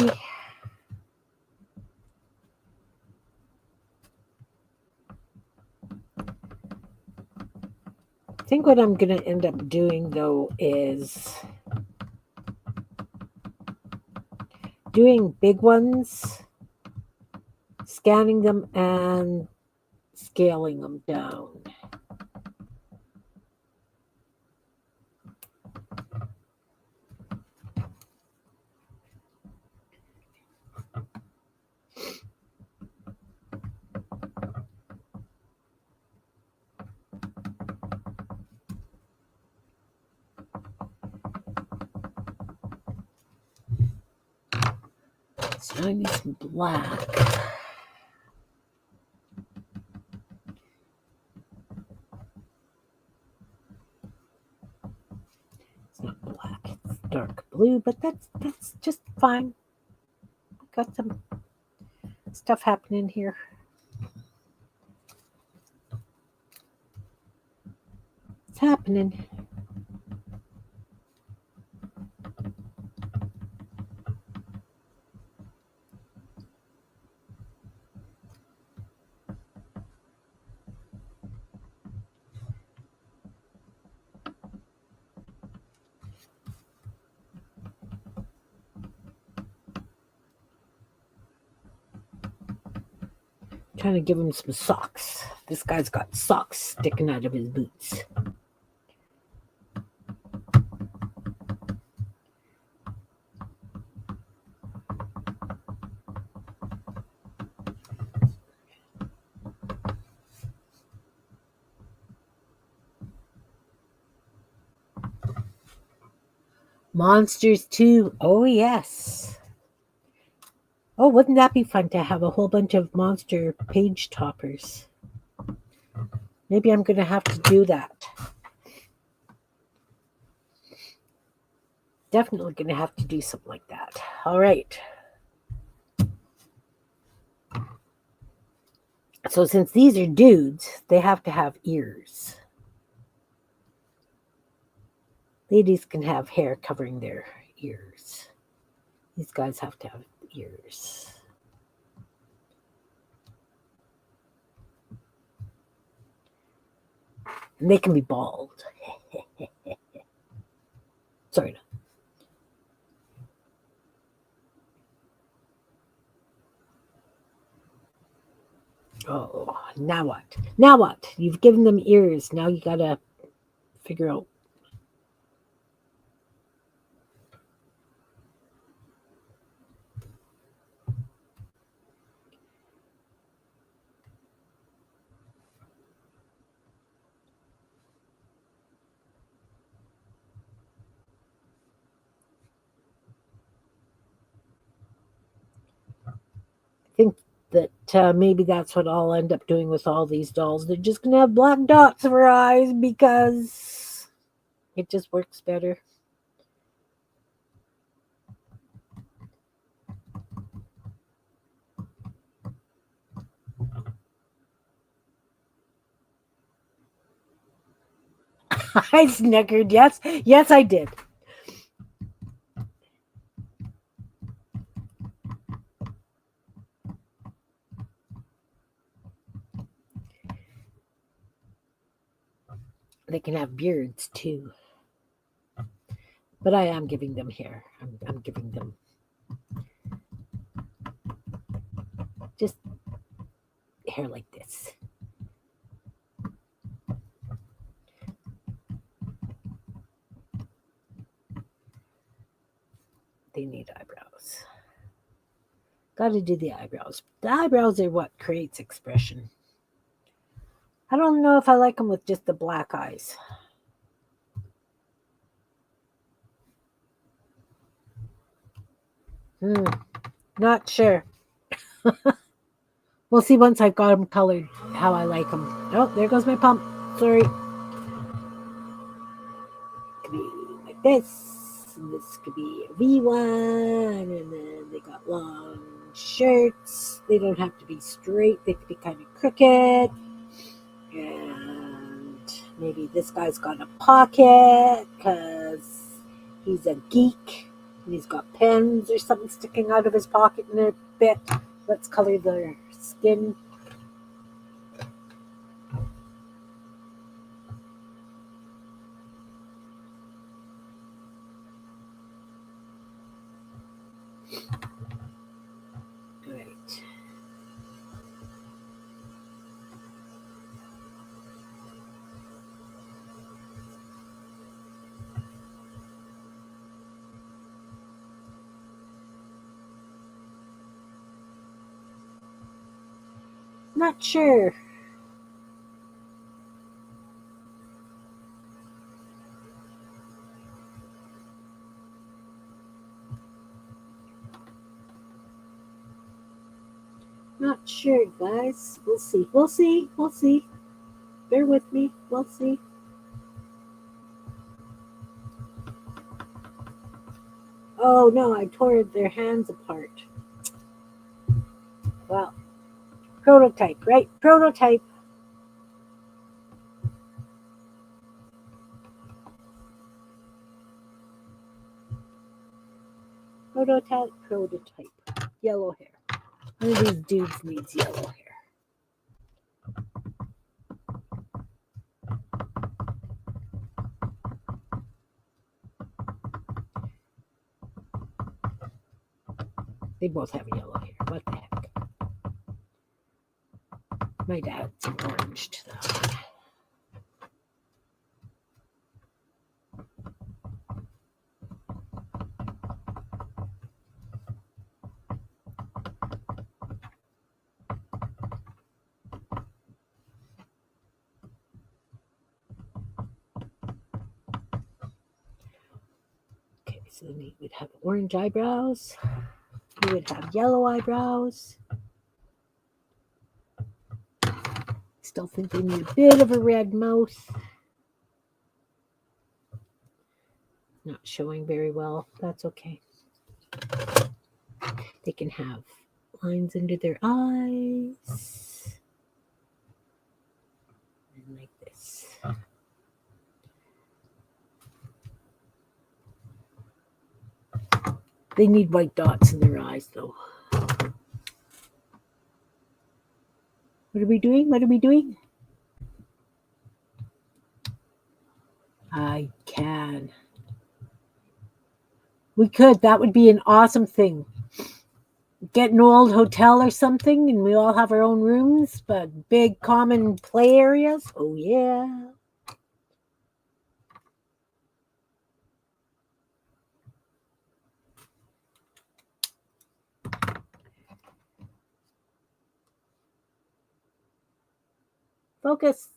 I think what I'm going to end up doing, though, is doing big ones, scanning them, and scaling them down. So I need some black. It's not black, it's dark blue, but that's just fine. Got some stuff happening here. It's happening. Trying to give him some socks. This guy's got socks sticking out of his boots. Monsters too. Oh yes. Oh, wouldn't that be fun to have a whole bunch of monster page toppers? Maybe I'm going to have to do that. Definitely going to have to do something like that. All right. So since these are dudes, they have to have ears. Ladies can have hair covering their ears. These guys have to have ears. And they can be bald. Sorry. Oh, now what? Now what? You've given them ears. Now you gotta figure out. I think that maybe that's what I'll end up doing with all these dolls. They're just gonna have black dots for eyes because it just works better. I snickered. Yes, yes, I did. They can have beards too. But I am giving them hair. I'm giving them just hair like this. They need eyebrows. Got to do the eyebrows. The eyebrows are what creates expression. I don't know if I like them with just the black eyes. Not sure. We'll see once I've got them colored how I like them. Oh, there goes my pump. Sorry. Could be like this. And this could be a V1. And then they got long shirts. They don't have to be straight. They could be kind of crooked. And maybe this guy's got a pocket because he's a geek. And he's got pens or something sticking out of his pocket in a bit. Let's color their skin. Right. Not sure. Not sure, guys. We'll see. We'll see. We'll see. Bear with me. We'll see. Oh no, I tore their hands apart. Well, prototype, right? Prototype. Prototype, prototype. Yellow hair. One of these dudes needs yellow hair. They both have yellow hair. What the heck? My dad's orange though. Okay, so then he would have orange eyebrows. He would have yellow eyebrows. Still think they need a bit of a red mouth. Not showing very well. That's okay. They can have lines under their eyes. And like this. They need white dots in their eyes though. What are we doing? What are we doing? I can. We could. That would be an awesome thing. Get an old hotel or something and we all have our own rooms, but big common play areas. Oh, yeah. Focus.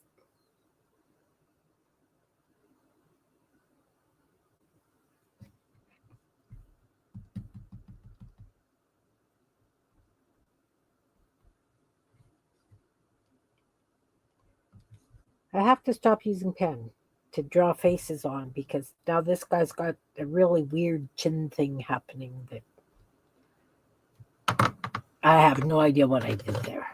I have to stop using pen to draw faces on because now this guy's got a really weird chin thing happening that I have no idea what I did there.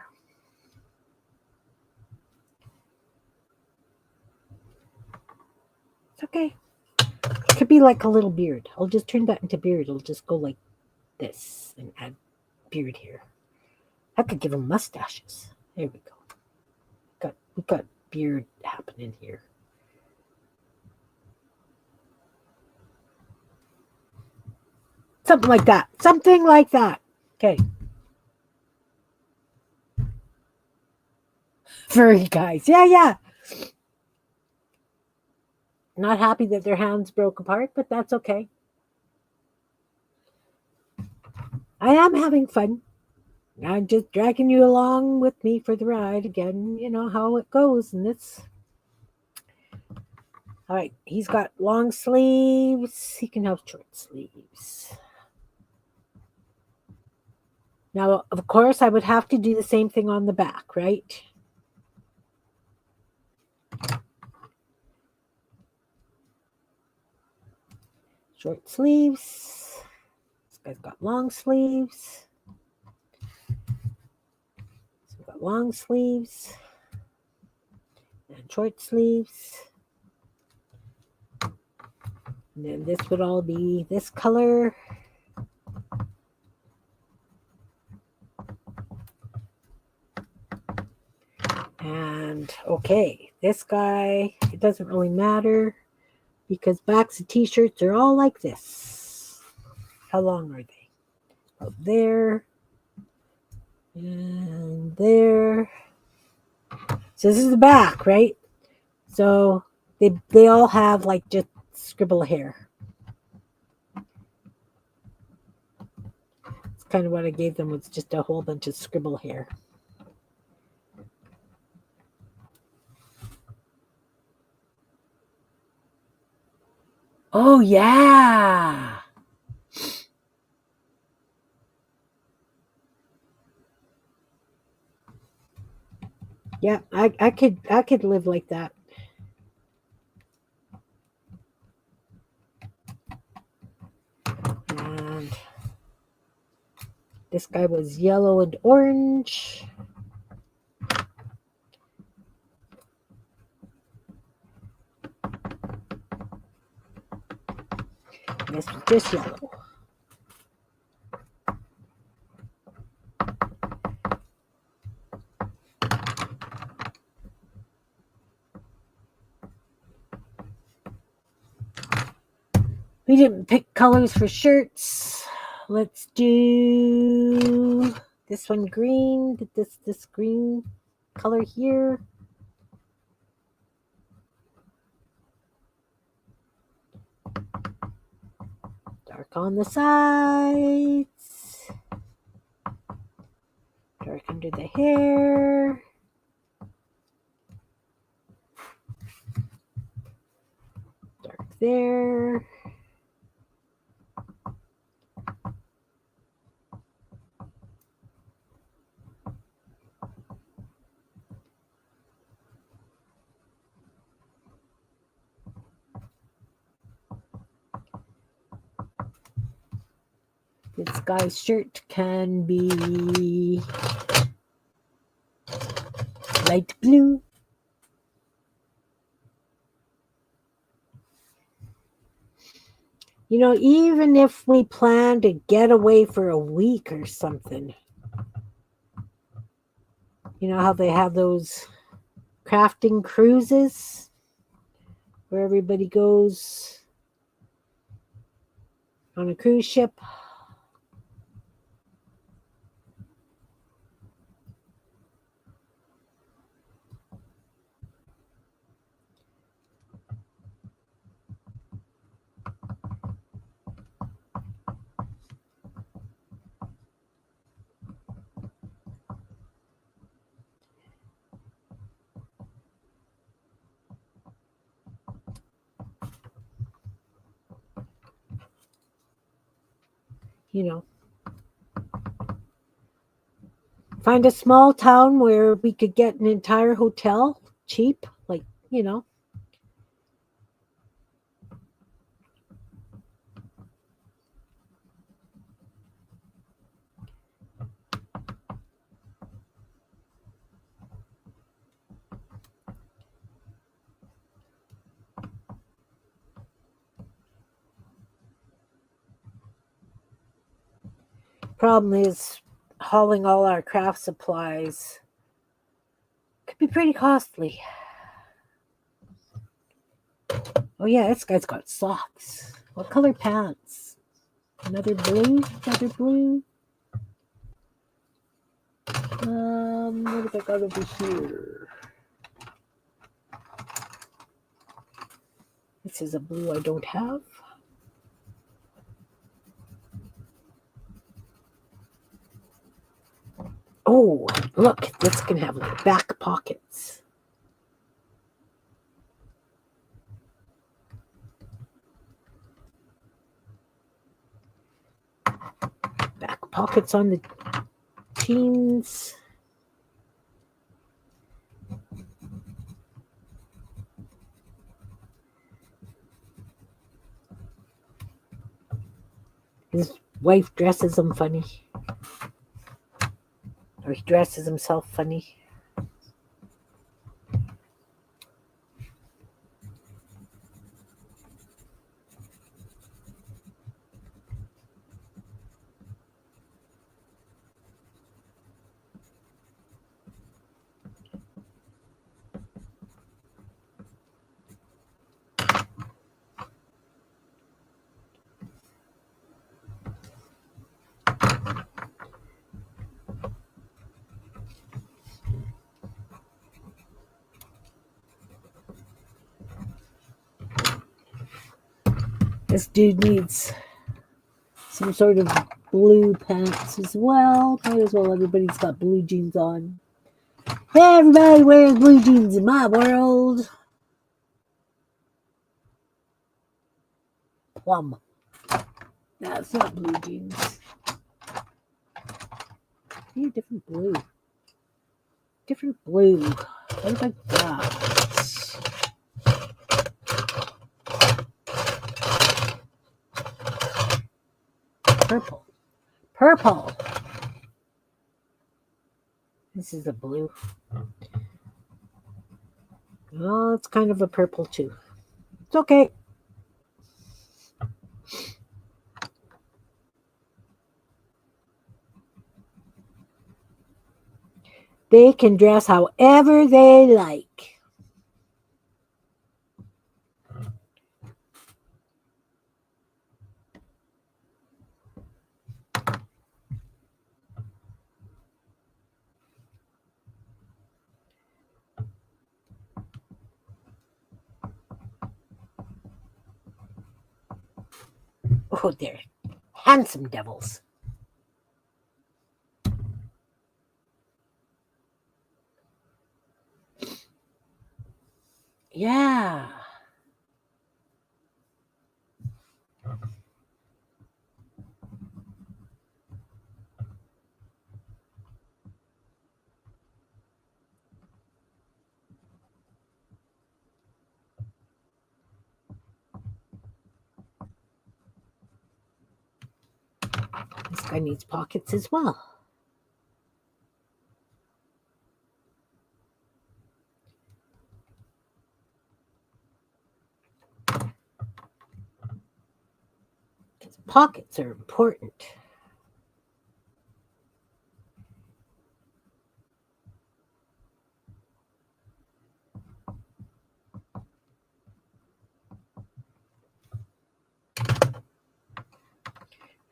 It's okay. It could be like a little beard. I'll just turn that into beard. It'll just go like this and add beard here. I could give him mustaches. There we go. We got beard happening here. Something like that. Something like that. Okay. Furry guys. Yeah. Not happy that their hands broke apart, but that's okay. I am having fun. I'm just dragging you along with me for the ride again. You know how it goes, and it's all right. He's got long sleeves. He can have short sleeves. Now, of course, I would have to do the same thing on the back, right? Short sleeves. This guy's got long sleeves. So we've got long sleeves and short sleeves. And then this would all be this color. And okay, this guy, it doesn't really matter because backs of t-shirts are all like this. How long are they? About there and there. So this is the back, right? So they all have like just scribble hair. It's kind of what I gave them, was just a whole bunch of scribble hair. Oh yeah. Yeah, I could live like that. And this guy was yellow and orange. This was just yellow. We didn't pick colors for shirts. Let's do this one green. This green color here. Dark on the sides. Dark under the hair. Dark there. This guy's shirt can be light blue. You know, even if we plan to get away for a week or something, you know how they have those crafting cruises where everybody goes on a cruise ship? You know, find a small town where we could get an entire hotel cheap, like, you know. Problem is, hauling all our craft supplies could be pretty costly. Oh yeah, this guy's got socks. What color pants? Another blue? Another blue? What have I got over here? This is a blue I don't have. Oh, look, this can have like back pockets. Back pockets on the jeans. His wife dresses him funny. Or he dresses himself funny. This dude needs some sort of blue pants as well. Might as well, everybody's got blue jeans on. Everybody wears blue jeans in my world. Plum. That's not blue jeans. Need a different blue. different blue. What have I got? Purple. Purple. This is a blue. Oh, it's kind of a purple too. It's okay. They can dress however they like. Oh, they're handsome devils. Yeah. This guy needs pockets as well. Because pockets are important.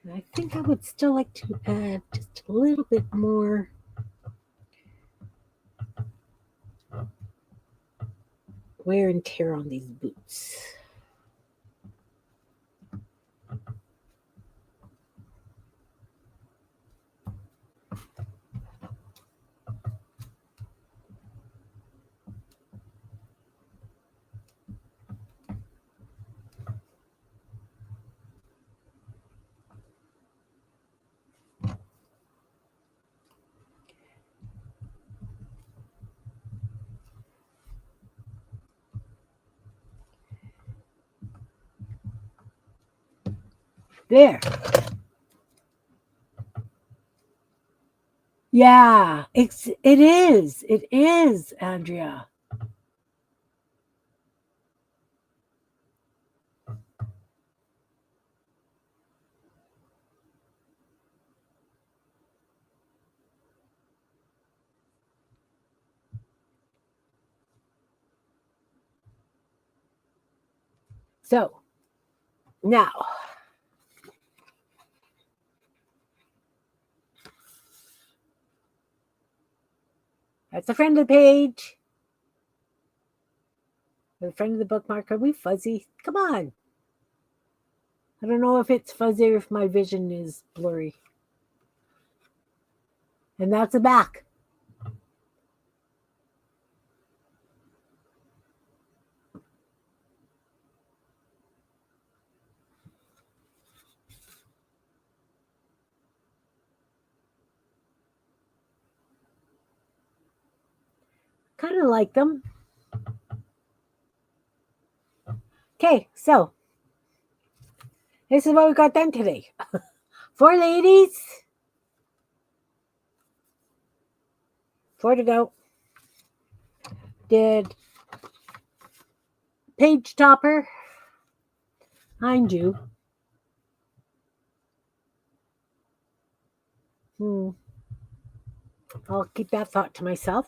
And I think I would still like to add just a little bit more wear and tear on these boots. There. Yeah, it is. It is, Andrea. So now that's the friend of the page. The friend of the bookmark. Are we fuzzy? Come on. I don't know if it's fuzzy or if my vision is blurry. And that's the back. Kind of like them. Okay, so this is what we got done today. 4 ladies. 4 to go. Did page topper. Mind you. I'll keep that thought to myself.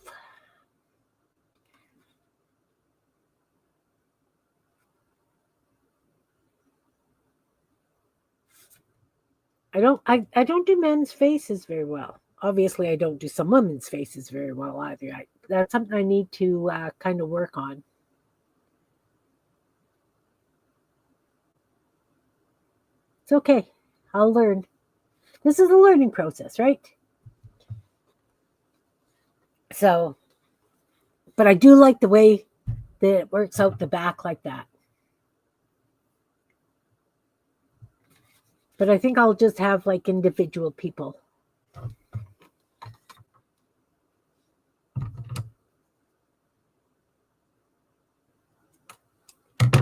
I don't do men's faces very well. Obviously, I don't do some women's faces very well either. That's something I need to kind of work on. It's okay. I'll learn. This is a learning process, right? So, but I do like the way that it works out the back like that. But I think I'll just have like individual people.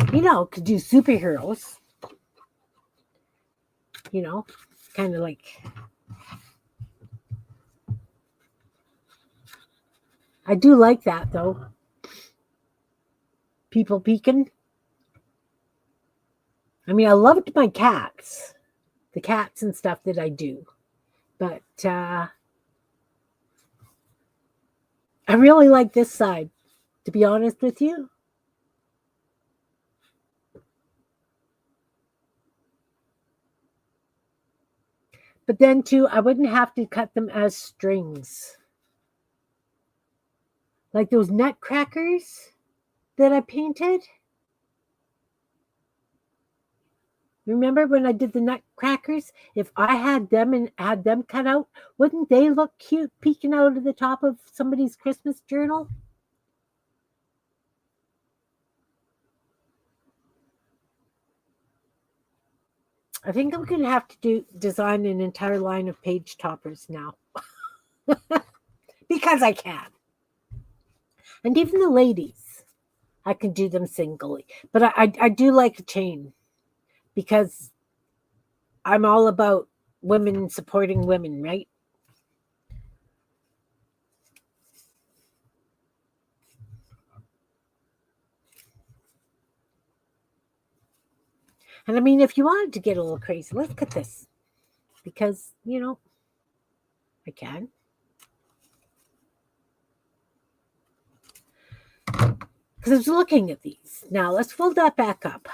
could do superheroes. Kind of like, I do like that though. People peeking. I mean, I loved my cats, the cats and stuff that I do, but I really like this side, to be honest with you. But then too, I wouldn't have to cut them as strings. Like those nutcrackers that I painted. Remember when I did the nutcrackers? If I had them and had them cut out, wouldn't they look cute peeking out of the top of somebody's Christmas journal? I think I'm going to have to design an entire line of page toppers now. Because I can. And even the ladies, I can do them singly. But I do like a chain because I'm all about women supporting women, right? And I mean, if you wanted to get a little crazy, let's cut this. Because, I can. Because I was looking at these. Now, let's fold that back up.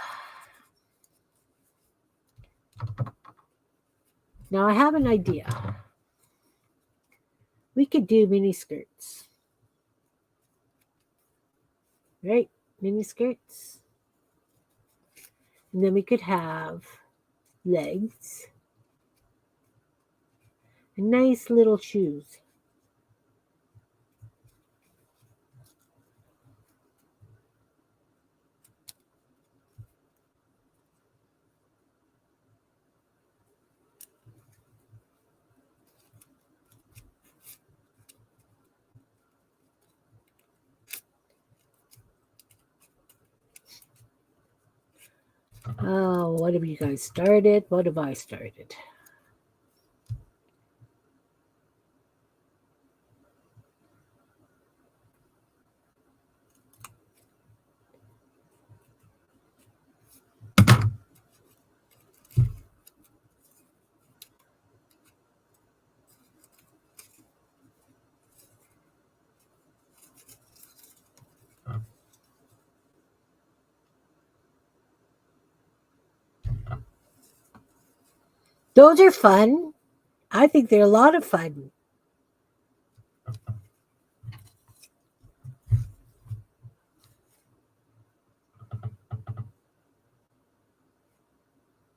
Now, I have an idea. We could do mini skirts. Right? Mini skirts. And then we could have legs and nice little shoes. Oh, what have you guys started? What have I started? Those are fun. I think they're a lot of fun.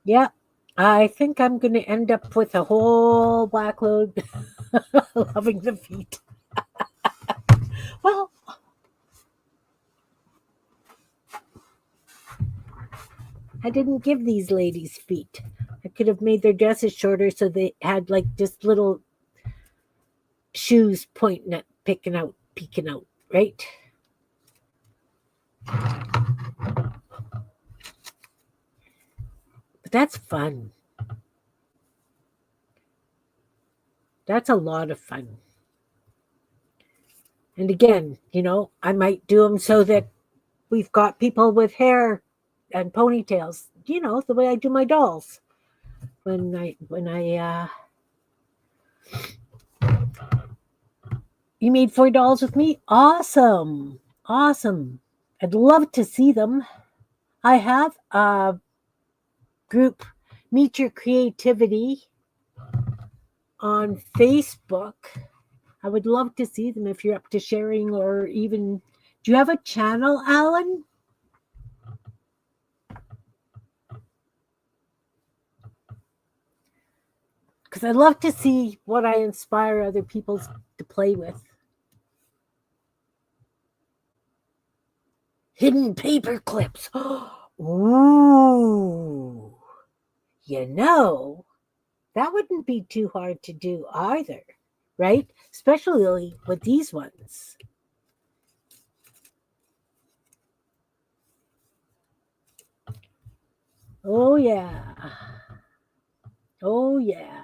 Yeah, I think I'm going to end up with a whole black load loving the feet. Well, I didn't give these ladies feet. I could have made their dresses shorter so they had like just little shoes pointing at, peeking out, right? But that's fun. That's a lot of fun. And again, I might do them so that we've got people with hair and ponytails, the way I do my dolls. When I you made 4 dolls with me? Awesome. Awesome. I'd love to see them. I have a group, Meet Your Creativity, on Facebook. I would love to see them if you're up to sharing, or even, do you have a channel, Alan? Because I'd love to see what I inspire other people to play with. Hidden paper clips. Ooh. That wouldn't be too hard to do either, right? Especially with these ones. Oh, yeah. Oh, yeah.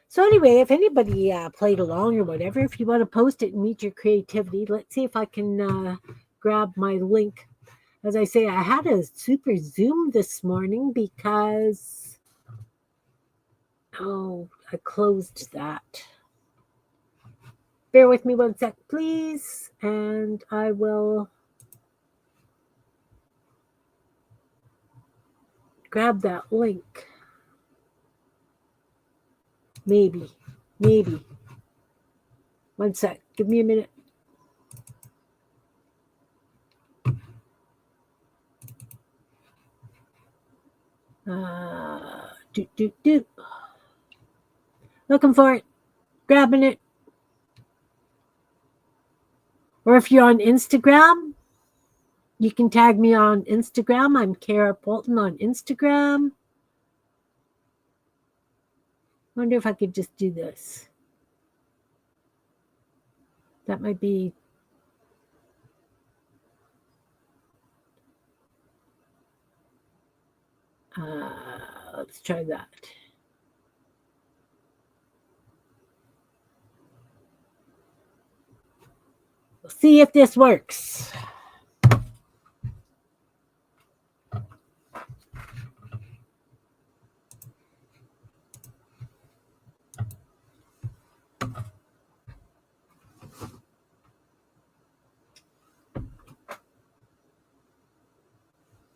So anyway, if anybody played along or whatever, if you want to post it and meet your creativity, let's see if I can grab my link. As I say, I had a super Zoom this morning because, I closed that. Bear with me one sec, please, and I will grab that link. Maybe. One sec. Give me a minute. Do. Looking for it. Grabbing it. Or if you're on Instagram, you can tag me on Instagram. I'm Kara Bolton on Instagram. Wonder if I could just do this. That might be. Let's try that. We'll see if this works.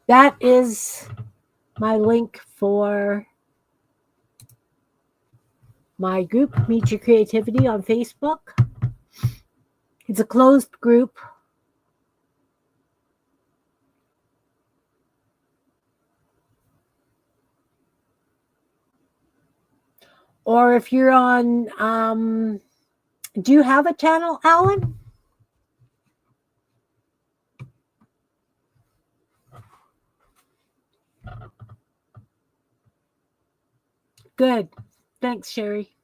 That is my link for my group, Meet Your Creativity, on Facebook. It's a closed group. Or if you're on, do you have a channel, Alan? Good. Thanks, Sherry.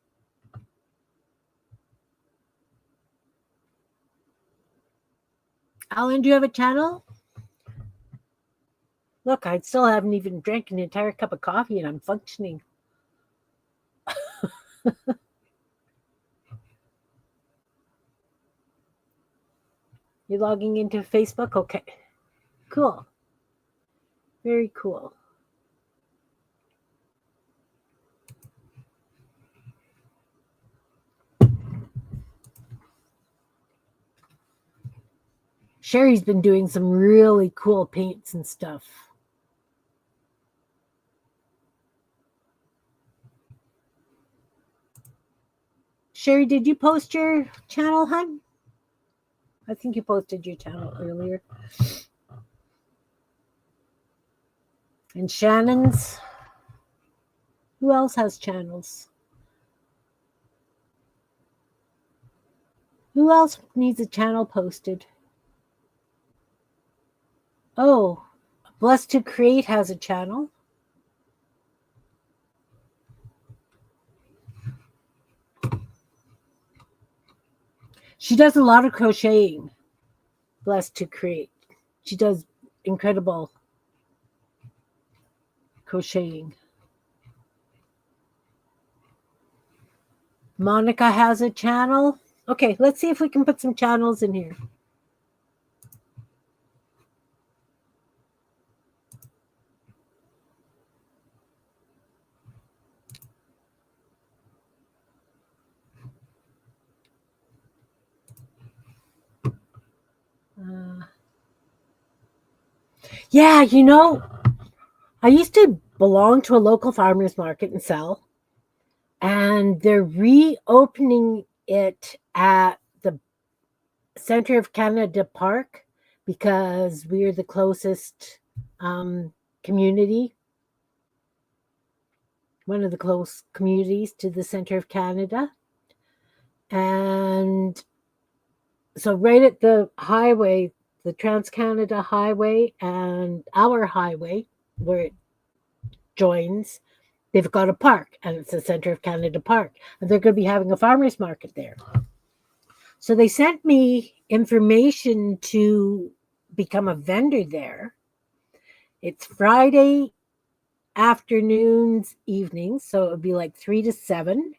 Alan, do you have a channel? Look, I still haven't even drank an entire cup of coffee and I'm functioning. You're logging into Facebook? Okay. Cool. Very cool. Sherry's been doing some really cool paints and stuff. Sherry, did you post your channel, hon? I think you posted your channel earlier. And Shannon's. Who else has channels? Who else needs a channel posted? Oh, Blessed to Create has a channel. She does a lot of crocheting. Blessed to Create. She does incredible crocheting. Monica has a channel. Okay, let's see if we can put some channels in here. Yeah, I used to belong to a local farmer's market and sell, and they're reopening it at the Center of Canada Park because we're the closest community, one of the close communities to the Center of Canada. And so right at the highway, the Trans-Canada Highway and our highway, where it joins, they've got a park, and it's the Center of Canada Park. And they're going to be having a farmer's market there. So they sent me information to become a vendor there. It's Friday afternoons, evenings, so it would be like 3 to 7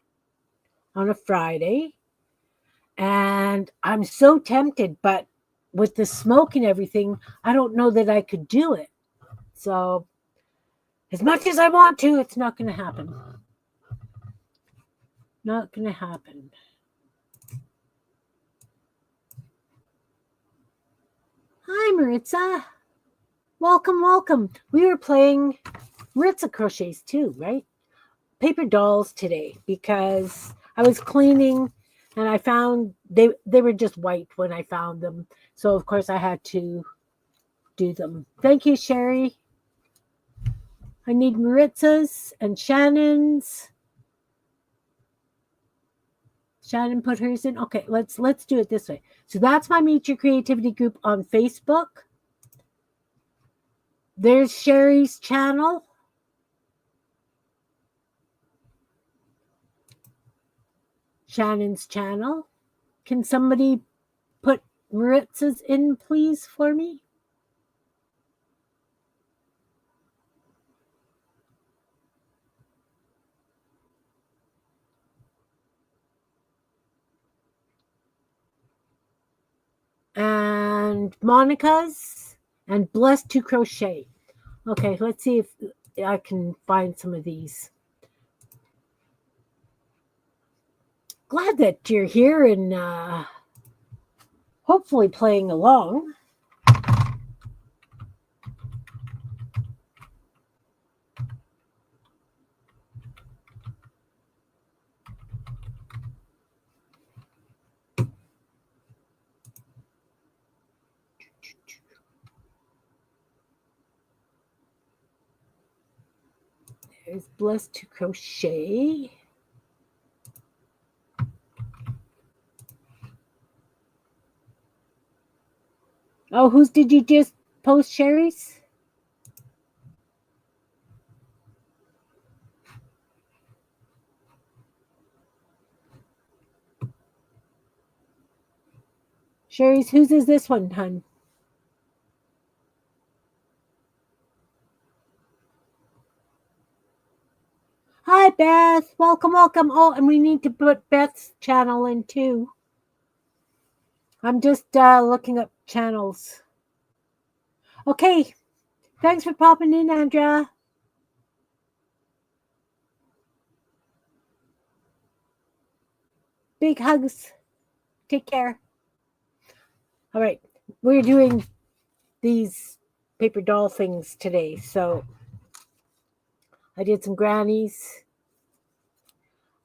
on a Friday. And I'm so tempted, but with the smoke and everything, I don't know that I could do it. So, as much as I want to, it's not going to happen. Not going to happen. Hi, Maritza. Welcome, welcome. We were playing Maritza crochets too, right? Paper dolls today because I was cleaning and I found they were just white when I found them. So of course I had to do them. Thank you, Sherry. I need Maritza's and Shannon's. Shannon put hers in. Okay, let's do it this way. So that's my Meet Your Creativity group on Facebook. There's Sherry's channel. Shannon's channel. Can somebody put Maritza's in, please, for me? And Monica's and Blessed to Crochet. Okay, let's see if I can find some of these. Glad that you're here and hopefully playing along. There's Blessed to Crochet. Oh, whose did you just post, Sherry's? Sherry's, whose is this one, hun? Hi, Beth. Welcome, welcome. Oh, and we need to put Beth's channel in too. I'm just looking up channels. Okay. Thanks for popping in, Andrea. Big hugs. Take care. All right. We're doing these paper doll things today. So I did some grannies.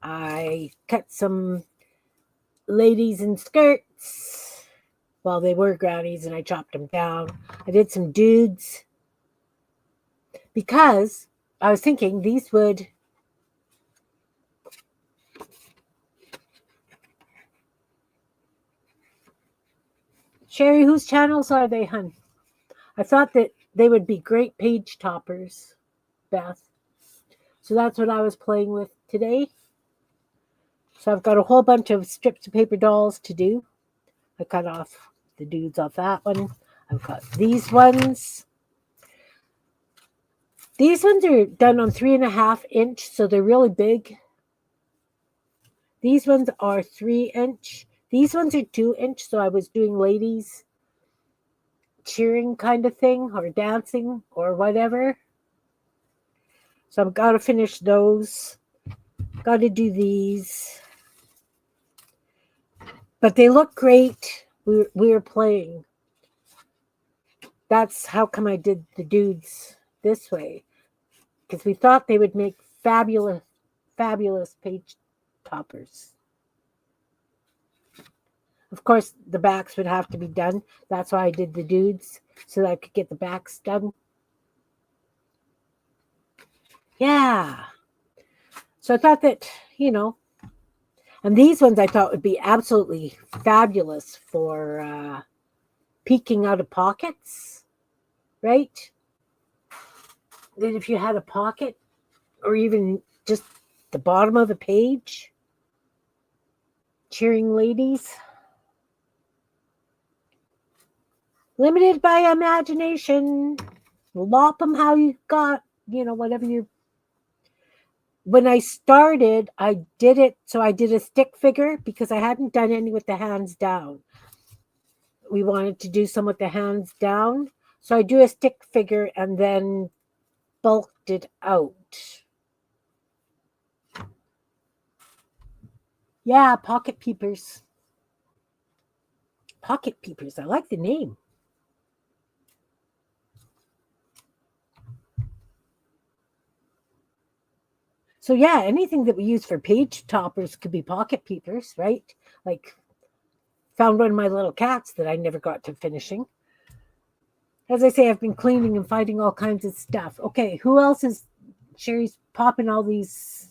I cut some ladies in skirts. Well, they were grannies and I chopped them down. I did some dudes because I was thinking these would Sherry, whose channels are they, hun? I thought that they would be great page toppers, Beth. So that's what I was playing with today. So I've got a whole bunch of strips of paper dolls to do. I cut off the dudes off that one. I've got these ones. These ones are done on 3.5 inch, so they're really big. These ones are 3 inch. These ones are 2 inch, so I was doing ladies cheering kind of thing or dancing or whatever. So I've got to finish those. Got to do these. But they look great. We were playing. That's how come I did the dudes this way. Because we thought they would make fabulous page toppers. Of course, the backs would have to be done. That's why I did the dudes, so that I could get the backs done. Yeah. So I thought that, and these ones I thought would be absolutely fabulous for peeking out of pockets, right? That if you had a pocket or even just the bottom of the page, cheering ladies. Limited by imagination. lop them how you got, whatever you. When I started, I did it. So I did a stick figure because I hadn't done any with the hands down. We wanted to do some with the hands down. So I do a stick figure and then bulked it out. Yeah, pocket peepers. Pocket peepers. I like the name. So yeah, anything that we use for page toppers could be pocket peepers, right? Like found one of my little cats that I never got to finishing. As I say, I've been cleaning and finding all kinds of stuff. Okay, who else is Sherry's popping all these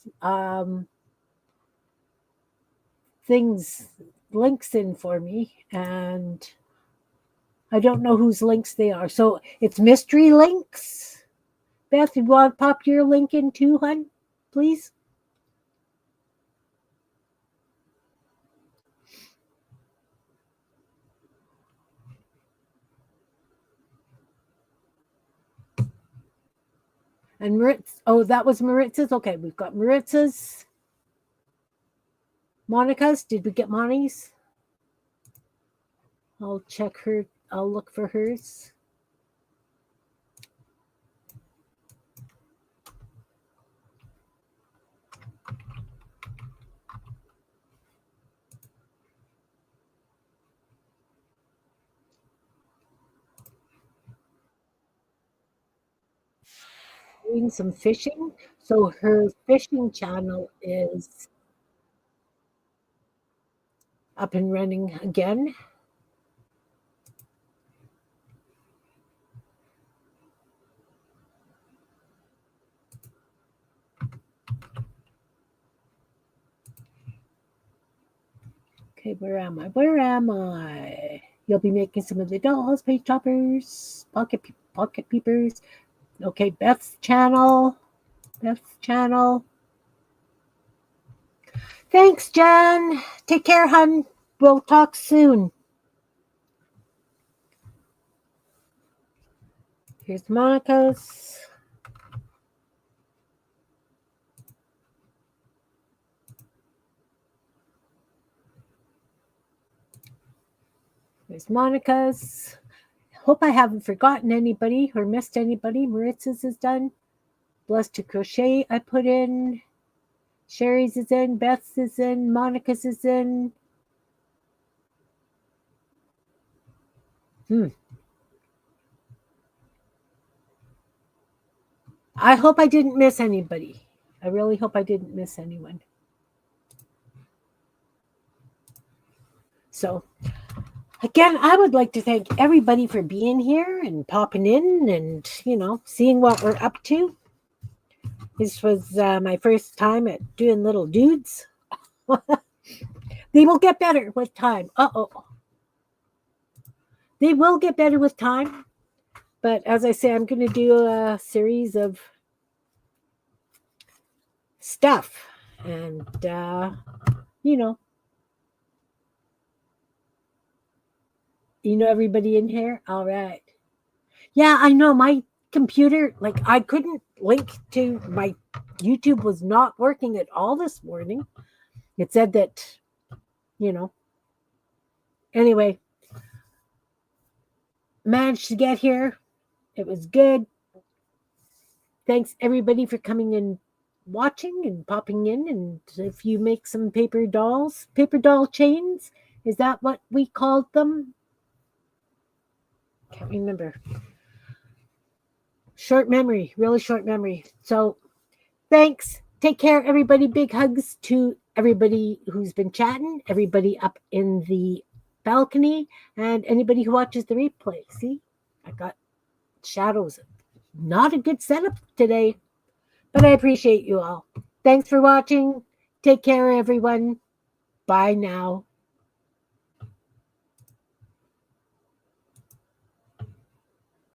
things links in for me, and I don't know whose links they are. So it's mystery links. Beth, you want to pop your link in too, hun? Please. And Maritz, oh, that was Maritz's. Okay, we've got Maritz's. Monica's. Did we get Monty's? I'll check her. I'll look for hers. Doing some fishing. So her fishing channel is up and running again. Okay, where am I? Where am I? You'll be making some of the dolls, page toppers, pocket peepers. Okay, Beth's channel. Beth's channel. Thanks, Jen. Take care, hun. We'll talk soon. Here's Monica's. There's Monica's. Hope I haven't forgotten anybody or missed anybody. Maritz's is done. Blessed to Crochet I put in. Sherry's is in. Beth's is in. Monica's is in. I hope I didn't miss anybody. I really hope I didn't miss anyone. So, again, I would like to thank everybody for being here and popping in and, seeing what we're up to. This was my first time at doing little dudes. They will get better with time. They will get better with time. But as I say, I'm going to do a series of stuff. And, everybody in here? All right. Yeah, I know my computer, I couldn't link to my YouTube was not working at all this morning. It said that, anyway, managed to get here. It was good. Thanks everybody for coming and watching and popping in. And if you make some paper doll chains, is that what we called them? Can't remember. Short memory, really short memory. So thanks. Take care, everybody. Big hugs to everybody who's been chatting, everybody up in the balcony, and anybody who watches the replay. See, I got shadows. Not a good setup today, but I appreciate you all. Thanks for watching. Take care, everyone. Bye now.